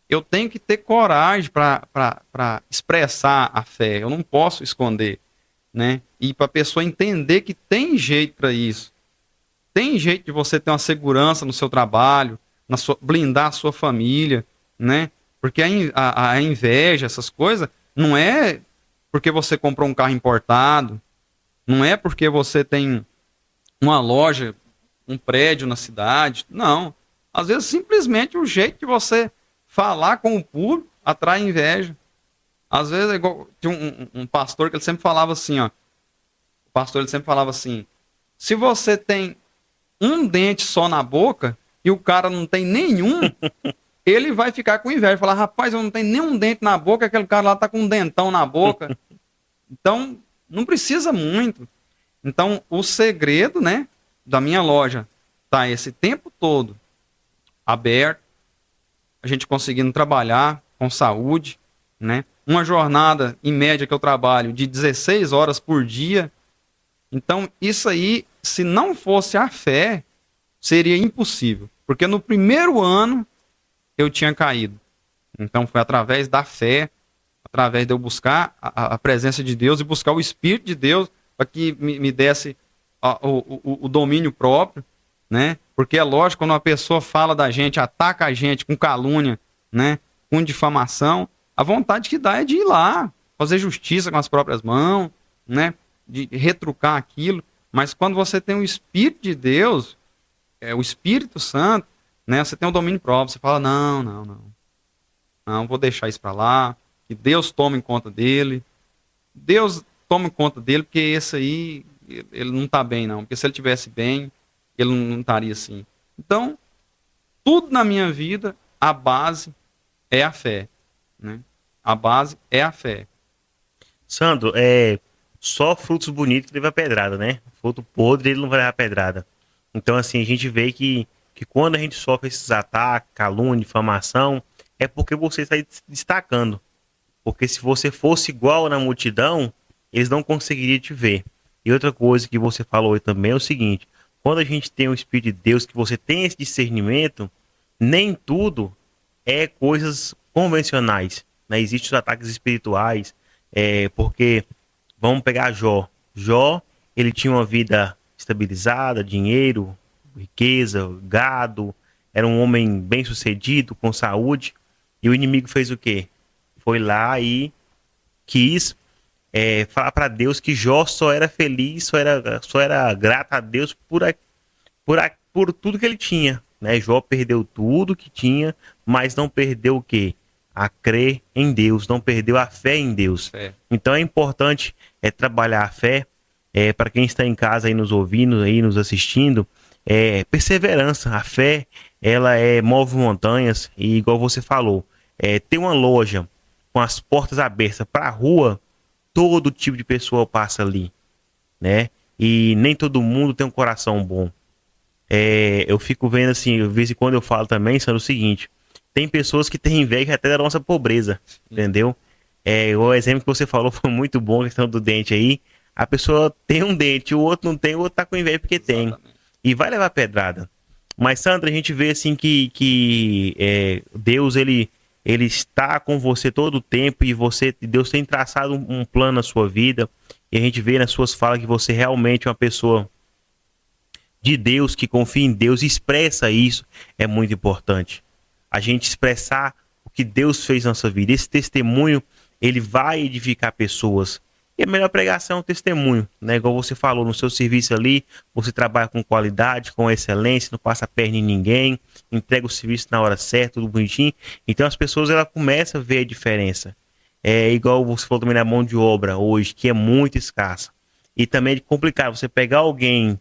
eu tenho que ter coragem para expressar a fé. Eu não posso esconder, né? E para a pessoa entender que tem jeito para isso. Tem jeito de você ter uma segurança no seu trabalho, blindar a sua família, né? Porque a inveja, essas coisas, não é porque você comprou um carro importado, não é porque você tem uma loja, um prédio na cidade, não. Às vezes, simplesmente, o jeito de você falar com o público atrai inveja. Às vezes, é igual, tinha um pastor que ele sempre falava assim, ó. O pastor ele sempre falava assim, se você tem um dente só na boca e o cara não tem nenhum, ele vai ficar com inveja. Falar, rapaz, eu não tenho nenhum dente na boca, aquele cara lá tá com um dentão na boca. Então, não precisa muito. Então, o segredo, né, da minha loja tá esse tempo todo aberto, a gente conseguindo trabalhar com saúde, né? Uma jornada, em média, que eu trabalho de 16 horas por dia. Então, isso aí se não fosse a fé, seria impossível. Porque no primeiro ano eu tinha caído. Então foi através da fé, através de eu buscar a presença de Deus e buscar o Espírito de Deus para que me desse o domínio próprio, né? Porque é lógico, quando uma pessoa fala da gente, ataca a gente com calúnia, né? Com difamação, a vontade que dá é de ir lá, fazer justiça com as próprias mãos, né? De retrucar aquilo. Mas quando você tem o Espírito de Deus, o Espírito Santo, né? Você tem o domínio próprio, você fala, não, vou deixar isso para lá, que Deus tome conta dele. Deus toma conta dele, porque esse aí, ele não está bem, não. Porque se ele tivesse bem, ele não estaria assim. Então, tudo na minha vida, a base é a fé, né? A base é a fé. Sandro, só frutos bonitos que leva pedrada, né? Fruto podre, ele não vai levar pedrada. Então, assim, a gente vê que quando a gente sofre esses ataques, calúnia, difamação, é porque você está se destacando. Porque se você fosse igual na multidão, eles não conseguiriam te ver. E outra coisa que você falou também é o seguinte: quando a gente tem o Espírito de Deus, que você tem esse discernimento, nem tudo é coisas convencionais, né? Existem os ataques espirituais, porque vamos pegar Jó. Jó, ele tinha uma vida estabilizada, dinheiro, riqueza, gado, era um homem bem sucedido, com saúde, e o inimigo fez o quê? Foi lá e quis falar para Deus que Jó só era feliz, só era grato a Deus por tudo que ele tinha, né? Jó perdeu tudo que tinha, mas não perdeu o quê? A crer em Deus, não perdeu a fé em Deus. Então é importante trabalhar a fé, para quem está em casa aí nos ouvindo, aí nos assistindo, perseverança. A fé, ela move montanhas, e igual você falou, ter uma loja com as portas abertas para a rua, todo tipo de pessoa passa ali, né? E nem todo mundo tem um coração bom. Eu fico vendo assim, de vez em quando eu falo também, sendo o seguinte: tem pessoas que têm inveja até da nossa pobreza, entendeu? O exemplo que você falou foi muito bom, a questão do dente aí. A pessoa tem um dente, o outro não tem, o outro tá com inveja porque tem. E vai levar pedrada. Mas, Sandra, a gente vê assim que Deus, ele está com você todo o tempo, e Deus tem traçado um plano na sua vida, e a gente vê nas suas falas que você realmente é uma pessoa de Deus, que confia em Deus, e expressa isso. É muito importante a gente expressar o que Deus fez na nossa vida. Esse testemunho, ele vai edificar pessoas. E a melhor pregação é um testemunho, né? Igual você falou, no seu serviço ali, você trabalha com qualidade, com excelência, não passa perna em ninguém, entrega o serviço na hora certa, tudo bonitinho. Então as pessoas, elas começam a ver a diferença. Igual você falou também na mão de obra hoje, que é muito escassa. E também é complicado você pegar alguém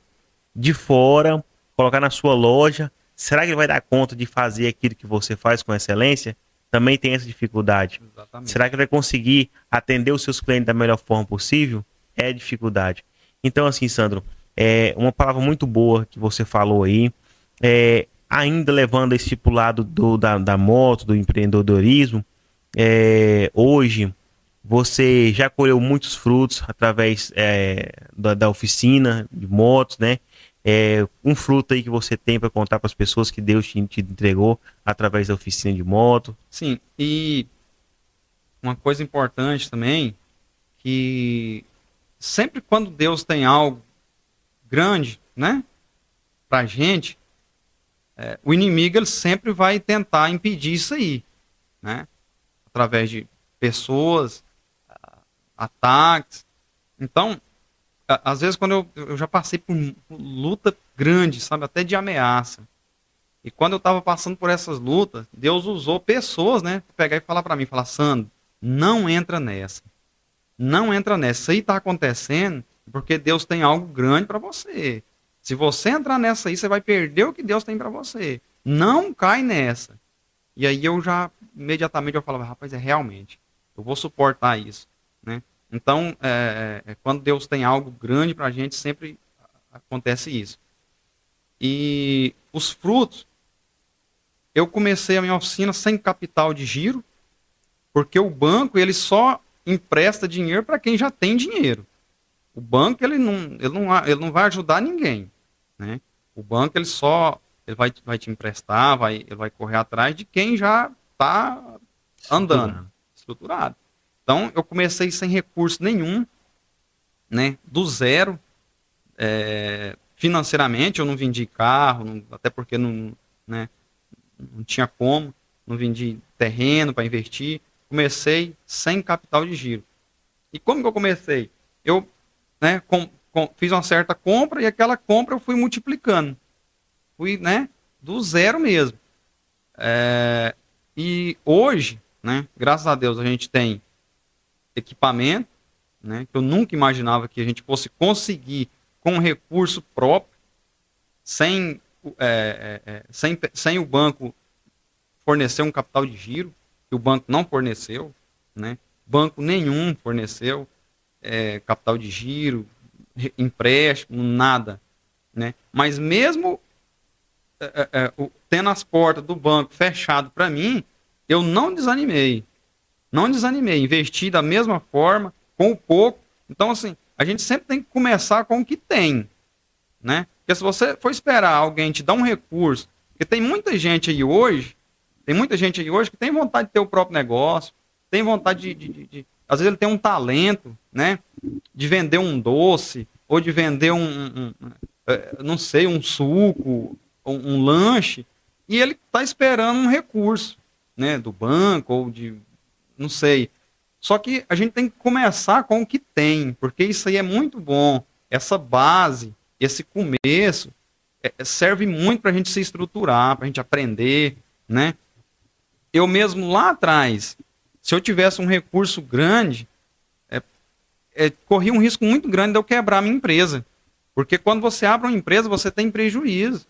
de fora, colocar na sua loja. Será que ele vai dar conta de fazer aquilo que você faz com excelência? Também tem essa dificuldade. Exatamente. Será que ele vai conseguir atender os seus clientes da melhor forma possível? É dificuldade. Então, assim, Sandro, uma palavra muito boa que você falou aí, ainda levando esse tipo lado da moto, do empreendedorismo. Hoje, você já colheu muitos frutos através da oficina de motos, né? Um fruto aí que você tem para contar para as pessoas que Deus te entregou através da oficina de moto. Sim, e uma coisa importante também, que sempre quando Deus tem algo grande, né, pra gente, o inimigo, ele sempre vai tentar impedir isso aí, né, através de pessoas, ataques. Então, às vezes, quando eu já passei por luta grande, sabe, até de ameaça. E quando eu estava passando por essas lutas, Deus usou pessoas, né, para pegar e falar para mim, falar: Sandro, não entra nessa. Não entra nessa. Isso aí está acontecendo porque Deus tem algo grande para você. Se você entrar nessa aí, você vai perder o que Deus tem para você. Não cai nessa. E aí eu já, imediatamente, eu falava: rapaz, realmente, eu vou suportar isso, né? Então, quando Deus tem algo grande para a gente, sempre acontece isso. E os frutos, eu comecei a minha oficina sem capital de giro, porque o banco, ele só empresta dinheiro para quem já tem dinheiro. O banco ele não vai ajudar ninguém, né? O banco ele vai te emprestar, ele vai correr atrás de quem já está andando, estruturado. Então eu comecei sem recurso nenhum, né? Do zero, financeiramente eu não vendi carro, até porque né, não tinha como, não vendi terreno para investir. Comecei sem capital de giro. E como que eu comecei? Eu, né, fiz uma certa compra e aquela compra eu fui multiplicando. Fui, né, do zero mesmo. E hoje, né, graças a Deus, a gente tem equipamento, né, que eu nunca imaginava que a gente fosse conseguir com recurso próprio, sem o banco fornecer um capital de giro, que o banco não forneceu, né? Banco nenhum forneceu capital de giro, empréstimo, nada, né? Mas mesmo tendo as portas do banco fechado para mim, eu não desanimei, investi da mesma forma, com o pouco. Então, assim, a gente sempre tem que começar com o que tem, né? Porque se você for esperar alguém te dar um recurso, porque tem muita gente aí hoje que tem vontade de ter o próprio negócio, tem vontade às vezes ele tem um talento, né? De vender um doce, ou de vender não sei, um suco, um lanche, e ele está esperando um recurso, né? Do banco, ou não sei. Só que a gente tem que começar com o que tem, porque isso aí é muito bom. Essa base, esse começo, serve muito para a gente se estruturar, para a gente aprender, né? Eu mesmo lá atrás, se eu tivesse um recurso grande, corria um risco muito grande de eu quebrar a minha empresa. Porque quando você abre uma empresa, você tem prejuízo,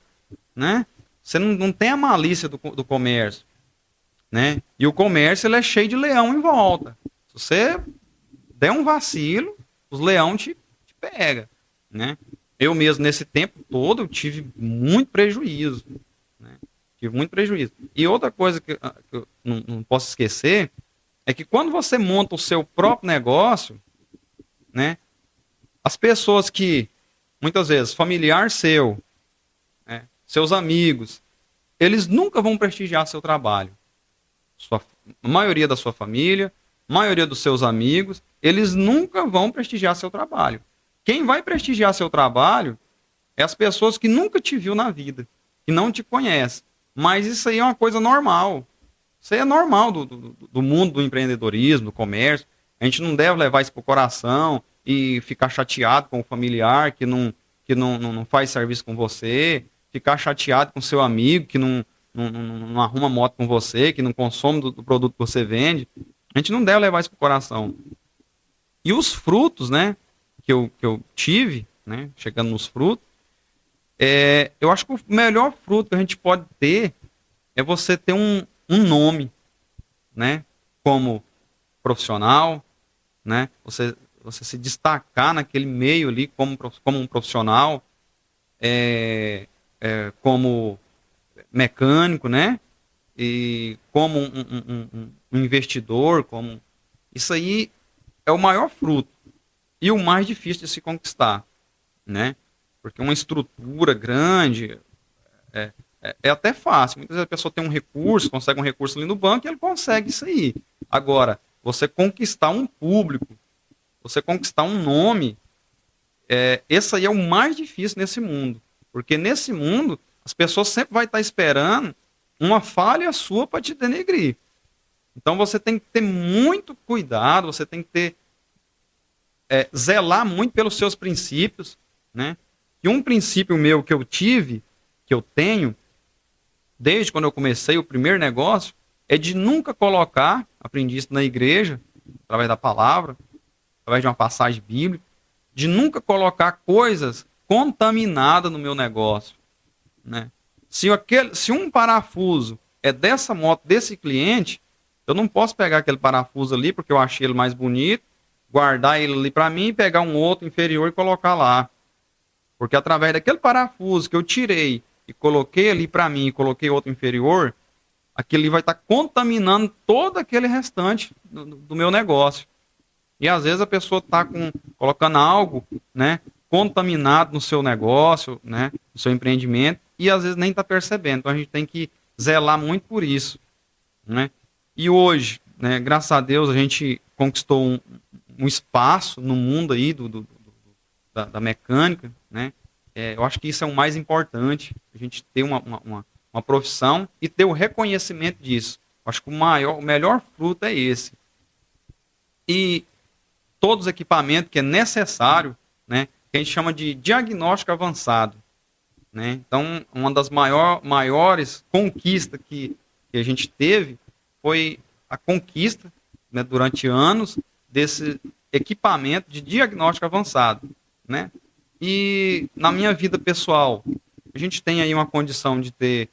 né? Você não tem a malícia do comércio, né? E o comércio ele é cheio de leão em volta. Se você der um vacilo, os leões te pegam, né? Eu mesmo, nesse tempo todo, eu tive muito prejuízo, né? Tive muito prejuízo. E outra coisa que eu não posso esquecer é que quando você monta o seu próprio negócio, né? As pessoas que, muitas vezes, familiar seu, né, seus amigos, eles nunca vão prestigiar seu trabalho. A maioria da sua família, a maioria dos seus amigos, eles nunca vão prestigiar seu trabalho. Quem vai prestigiar seu trabalho é as pessoas que nunca te viu na vida, que não te conhecem. Mas isso aí é uma coisa normal. Isso aí é normal do mundo do empreendedorismo, do comércio. A gente não deve levar isso para o coração e ficar chateado com o familiar que não faz serviço com você, ficar chateado com seu amigo que não arruma moto com você, que não consome do produto que você vende. A gente não deve levar isso para o coração. E os frutos, né, que eu tive, né, chegando nos frutos, eu acho que o melhor fruto que a gente pode ter é você ter um nome, né, como profissional, né, você se destacar naquele meio ali como um profissional, como mecânico, né, e como um investidor, isso aí é o maior fruto e o mais difícil de se conquistar, né? Porque uma estrutura grande é até fácil. Muitas vezes a pessoa tem um recurso, consegue um recurso ali no banco e ele consegue isso aí. Agora, você conquistar um público, você conquistar um nome, esse aí é o mais difícil nesse mundo. Porque nesse mundo, as pessoas sempre vão estar esperando uma falha sua para te denegrir. Então você tem que ter muito cuidado, você tem que zelar muito pelos seus princípios, né? E um princípio meu que eu tive, que eu tenho, desde quando eu comecei o primeiro negócio, é de nunca colocar, aprendi isso na igreja, através da palavra, através de uma passagem bíblica, de nunca colocar coisas contaminadas no meu negócio, né? Se um parafuso é dessa moto, desse cliente, eu não posso pegar aquele parafuso ali, porque eu achei ele mais bonito, guardar ele ali para mim e pegar um outro inferior e colocar lá. Porque através daquele parafuso que eu tirei e coloquei ali para mim e coloquei outro inferior, aquele vai estar contaminando todo aquele restante do meu negócio. E às vezes a pessoa está colocando algo, né, contaminado no seu negócio, né, no seu empreendimento, e às vezes nem está percebendo. Então a gente tem que zelar muito por isso, né? E hoje, né, graças a Deus, a gente conquistou um espaço no mundo aí da mecânica, né? Eu acho que isso é o mais importante, a gente ter uma profissão e ter o reconhecimento disso. Acho que o melhor fruto é esse. E todos os equipamentos que é necessário, né, que a gente chama de diagnóstico avançado, né? Então, uma das maiores conquistas que a gente teve foi a conquista, né, durante anos, desse equipamento de diagnóstico avançado, né? E na minha vida pessoal, a gente tem aí uma condição de ter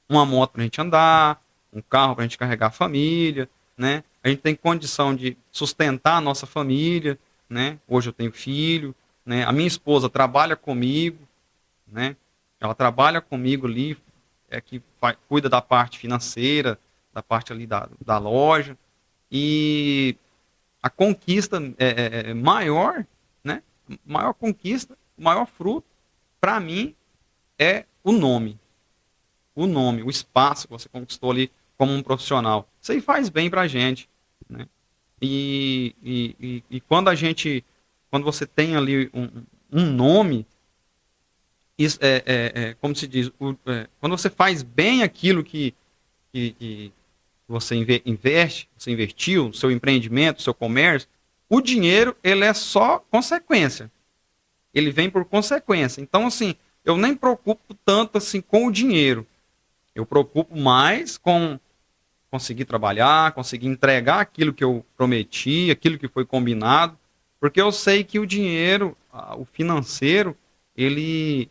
uma moto para a gente andar, um carro para a gente carregar a família, né? A gente tem condição de sustentar a nossa família, né? Hoje eu tenho filho, né? A minha esposa trabalha comigo, né? Ela trabalha comigo ali, que cuida da parte financeira, da parte ali da loja, e a conquista maior, né? Maior conquista, maior fruto, para mim, é o nome, o espaço que você conquistou ali como um profissional. Isso aí faz bem pra gente, né? E quando você tem ali um nome, isso como se diz, quando você faz bem aquilo que você investe, você investiu, seu empreendimento, seu comércio, o dinheiro, ele é só consequência. Ele vem por consequência. Então, assim, eu nem preocupo tanto assim com o dinheiro. Eu preocupo mais com conseguir trabalhar, conseguir entregar aquilo que eu prometi, aquilo que foi combinado, porque eu sei que o dinheiro, o financeiro, ele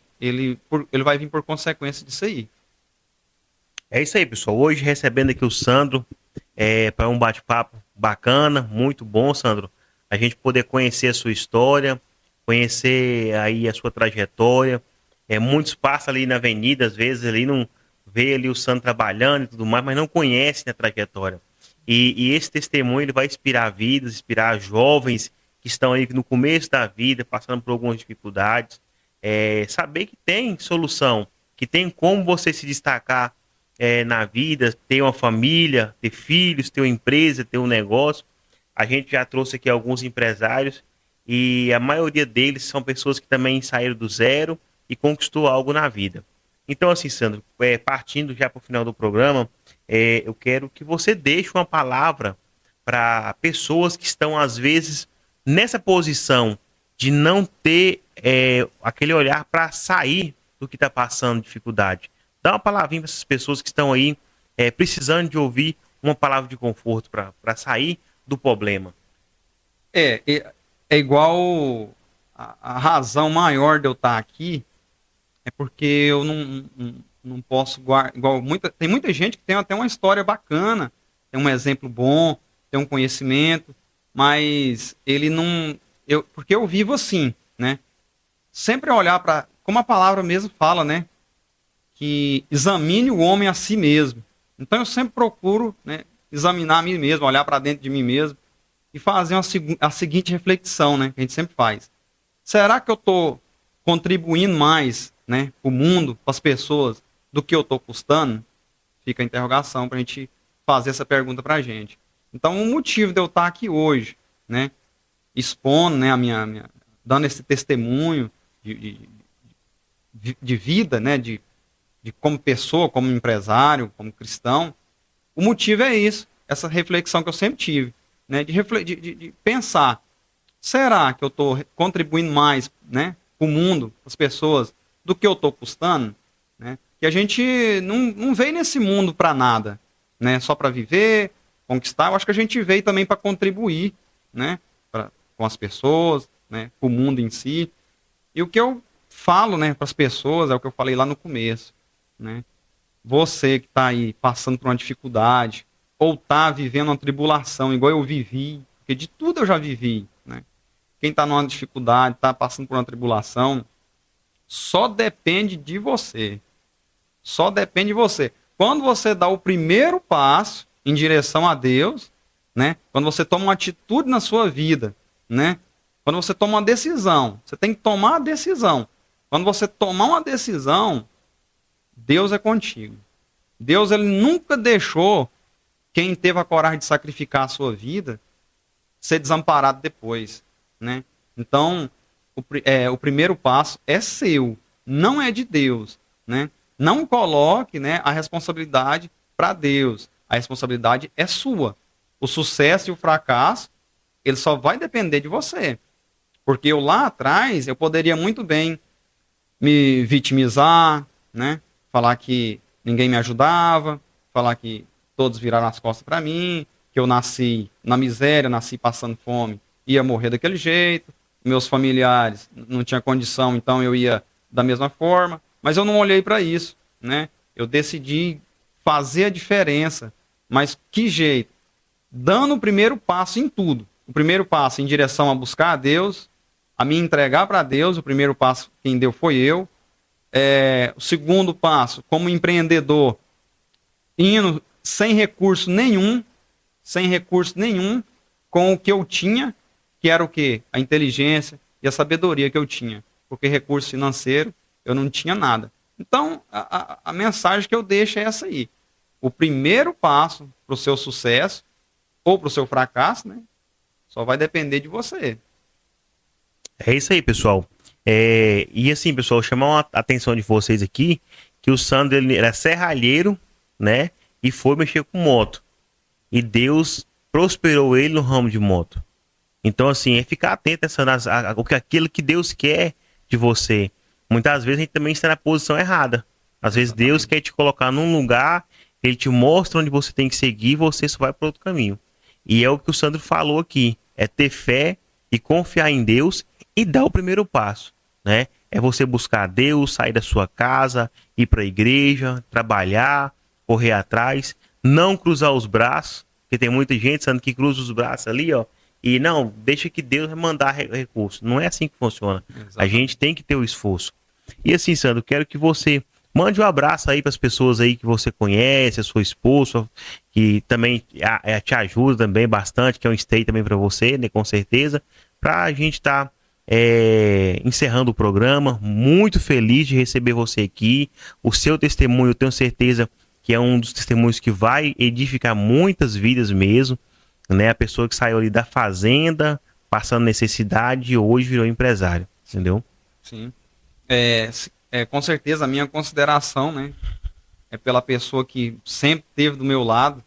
vai vir por consequência disso aí. É isso aí, pessoal. Hoje recebendo aqui o Sandro para um bate-papo bacana, muito bom, Sandro. A gente poder conhecer a sua história, conhecer aí a sua trajetória. Muitos passam ali na avenida, às vezes ali não vê ali o Sandro trabalhando e tudo mais, mas não conhece a trajetória. E esse testemunho ele vai inspirar vidas, inspirar jovens que estão aí no começo da vida, passando por algumas dificuldades. Saber que tem solução, que tem como você se destacar na vida, ter uma família, ter filhos, ter uma empresa, ter um negócio. A gente já trouxe aqui alguns empresários e a maioria deles são pessoas que também saíram do zero e conquistou algo na vida. Então, assim, Sandro, partindo já para o final do programa, eu quero que você deixe uma palavra para pessoas que estão, às vezes, nessa posição de não ter aquele olhar para sair do que está passando dificuldade. Dá uma palavrinha para essas pessoas que estão aí precisando de ouvir uma palavra de conforto para sair do problema. É igual a razão maior de eu estar aqui é porque eu não posso guardar. Tem muita gente que tem até uma história bacana, tem um exemplo bom, tem um conhecimento, mas ele não. Porque eu vivo assim, né? Sempre olhar para. Como a palavra mesmo fala, né? Que examine o homem a si mesmo. Então eu sempre procuro, né, examinar a mim mesmo, olhar para dentro de mim mesmo e fazer a seguinte reflexão, né, que a gente sempre faz. Será que eu estou contribuindo mais, né, para o mundo, para as pessoas, do que eu estou custando? Fica a interrogação para a gente fazer essa pergunta para a gente. Então o motivo de eu estar aqui hoje, né, expondo, né, dando esse testemunho de vida, né, de como pessoa, como empresário, como cristão, o motivo é isso, essa reflexão que eu sempre tive, né, de pensar, será que eu estou contribuindo mais, né, para o mundo, para as pessoas, do que eu estou custando? Né? Que a gente não veio nesse mundo para nada, né, só para viver, conquistar. Eu acho que a gente veio também para contribuir, né, com as pessoas, né, com o mundo em si. E o que eu falo, né, para as pessoas é o que eu falei lá no começo. Né? Você que está aí passando por uma dificuldade ou está vivendo uma tribulação igual eu vivi, porque de tudo eu já vivi, né? Quem está numa dificuldade, está passando por uma tribulação, só depende de você. Só depende de você. Quando você dá o primeiro passo em direção a Deus, né? Quando você toma uma atitude na sua vida, né? Quando você toma uma decisão, você tem que tomar a decisão. Quando você tomar uma decisão, Deus é contigo. Deus, ele nunca deixou quem teve a coragem de sacrificar a sua vida ser desamparado depois, né? Então, o primeiro passo é seu, não é de Deus, né? Não coloque, né, a responsabilidade para Deus. A responsabilidade é sua. O sucesso e o fracasso, ele só vai depender de você. Porque eu lá atrás, eu poderia muito bem me vitimizar, né? Falar que ninguém me ajudava, falar que todos viraram as costas para mim, que eu nasci na miséria, nasci passando fome, ia morrer daquele jeito, meus familiares não tinham condição, então eu ia da mesma forma, mas eu não olhei para isso, né? Eu decidi fazer a diferença, mas que jeito? Dando o primeiro passo em tudo. O primeiro passo em direção a buscar a Deus, a me entregar para Deus, o primeiro passo quem deu foi eu. O segundo passo, como empreendedor, indo sem recurso nenhum, com o que eu tinha, que era o quê? A inteligência e a sabedoria que eu tinha. Porque recurso financeiro, eu não tinha nada. Então, a mensagem que eu deixo é essa aí. O primeiro passo para o seu sucesso, ou para o seu fracasso, né? Só vai depender de você. É isso aí, pessoal. E assim, pessoal, chamar a atenção de vocês aqui, que o Sandro, ele era serralheiro, né? E foi mexer com moto. E Deus prosperou ele no ramo de moto. Então, assim, é ficar atento aquilo que Deus quer de você. Muitas vezes a gente também está na posição errada. Às vezes Deus quer te colocar num lugar, ele te mostra onde você tem que seguir e você só vai para outro caminho. E é o que o Sandro falou aqui, é ter fé e confiar em Deus e dar o primeiro passo, né? É você buscar a Deus, sair da sua casa, ir para a igreja, trabalhar, correr atrás, não cruzar os braços, porque tem muita gente, Sandro, que cruza os braços ali, ó, e não, deixa que Deus mandar recurso. Não é assim que funciona. Exatamente. A gente tem que ter o esforço. E assim, Sandro, quero que você mande um abraço aí para as pessoas aí que você conhece, a sua esposa, que também te ajuda também bastante, que é um stay também para você, né, com certeza, para a gente estar encerrando o programa. Muito feliz de receber você aqui. O seu testemunho, eu tenho certeza que é um dos testemunhos que vai edificar muitas vidas mesmo, né? A pessoa que saiu ali da fazenda, passando necessidade e hoje virou empresário, entendeu? Sim. Com certeza a minha consideração, né, é pela pessoa que sempre esteve do meu lado,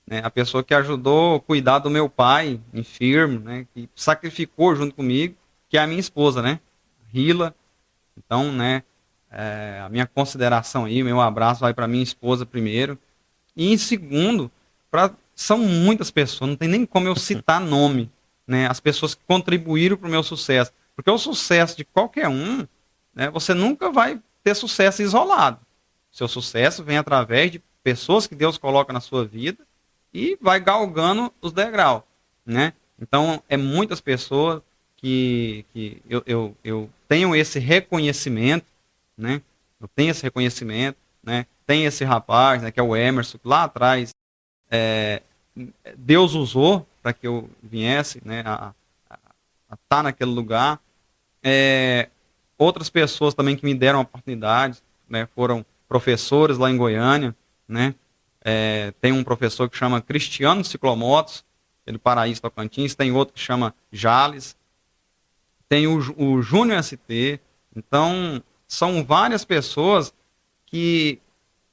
né, a pessoa que ajudou a cuidar do meu pai, enfermo, né, que sacrificou junto comigo, que é a minha esposa, né, Rila. Então, né, a minha consideração aí, meu abraço vai para minha esposa primeiro. E em segundo, são muitas pessoas, não tem nem como eu citar nome, né, as pessoas que contribuíram para o meu sucesso. Porque o sucesso de qualquer um, né, você nunca vai ter sucesso isolado. Seu sucesso vem através de pessoas que Deus coloca na sua vida e vai galgando os degraus, né? Então, é muitas pessoas que eu tenho esse reconhecimento, né? Eu tenho esse reconhecimento, né? Tem esse rapaz, né, que é o Emerson, que lá atrás Deus usou para que eu viesse, né, a estar naquele lugar. Outras pessoas também que me deram oportunidades, né, foram professores lá em Goiânia, né? Tem um professor que chama Cristiano Ciclomotos, ele Paraíso Tocantins, tem outro que chama Jales, tem o Júnior ST. Então, são várias pessoas que,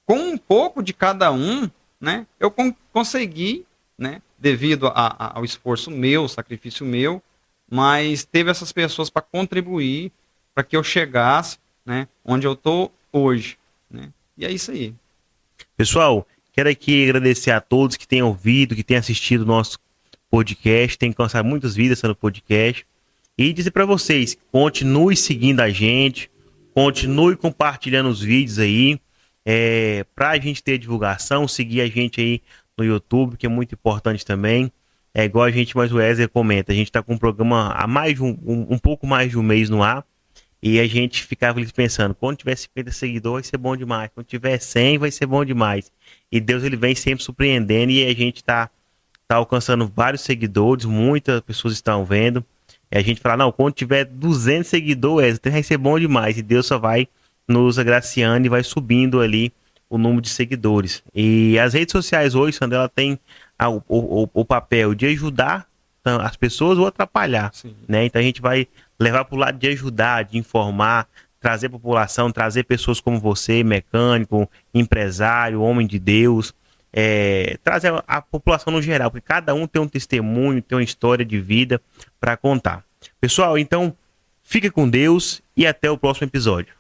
com um pouco de cada um, né, eu consegui, né, devido ao esforço meu, sacrifício meu, mas teve essas pessoas para contribuir para que eu chegasse, né, onde eu estou hoje, né? E é isso aí. Pessoal, quero aqui agradecer a todos que têm ouvido, que têm assistido o nosso podcast, tem alcançado muitas vidas no podcast, e dizer para vocês, continue seguindo a gente, continue compartilhando os vídeos aí, para a gente ter divulgação, seguir a gente aí no YouTube, que é muito importante também. É igual a gente, mais o Wesley comenta, a gente está com um programa há mais de um pouco mais de um mês no ar, e a gente ficava pensando, quando tiver 50 seguidores vai ser bom demais, quando tiver 100 vai ser bom demais. E Deus, ele vem sempre surpreendendo, e a gente está tá alcançando vários seguidores, muitas pessoas estão vendo. E a gente fala, não, quando tiver 200 seguidores, vai ser bom demais. E Deus só vai nos agraciando e vai subindo ali o número de seguidores. E as redes sociais hoje, Sandro, ela tem o papel de ajudar as pessoas ou atrapalhar, né? Então a gente vai levar para o lado de ajudar, de informar, trazer a população, trazer pessoas como você, mecânico, empresário, homem de Deus, trazer a população no geral, porque cada um tem um testemunho, tem uma história de vida para contar. Pessoal, então fica com Deus e até o próximo episódio.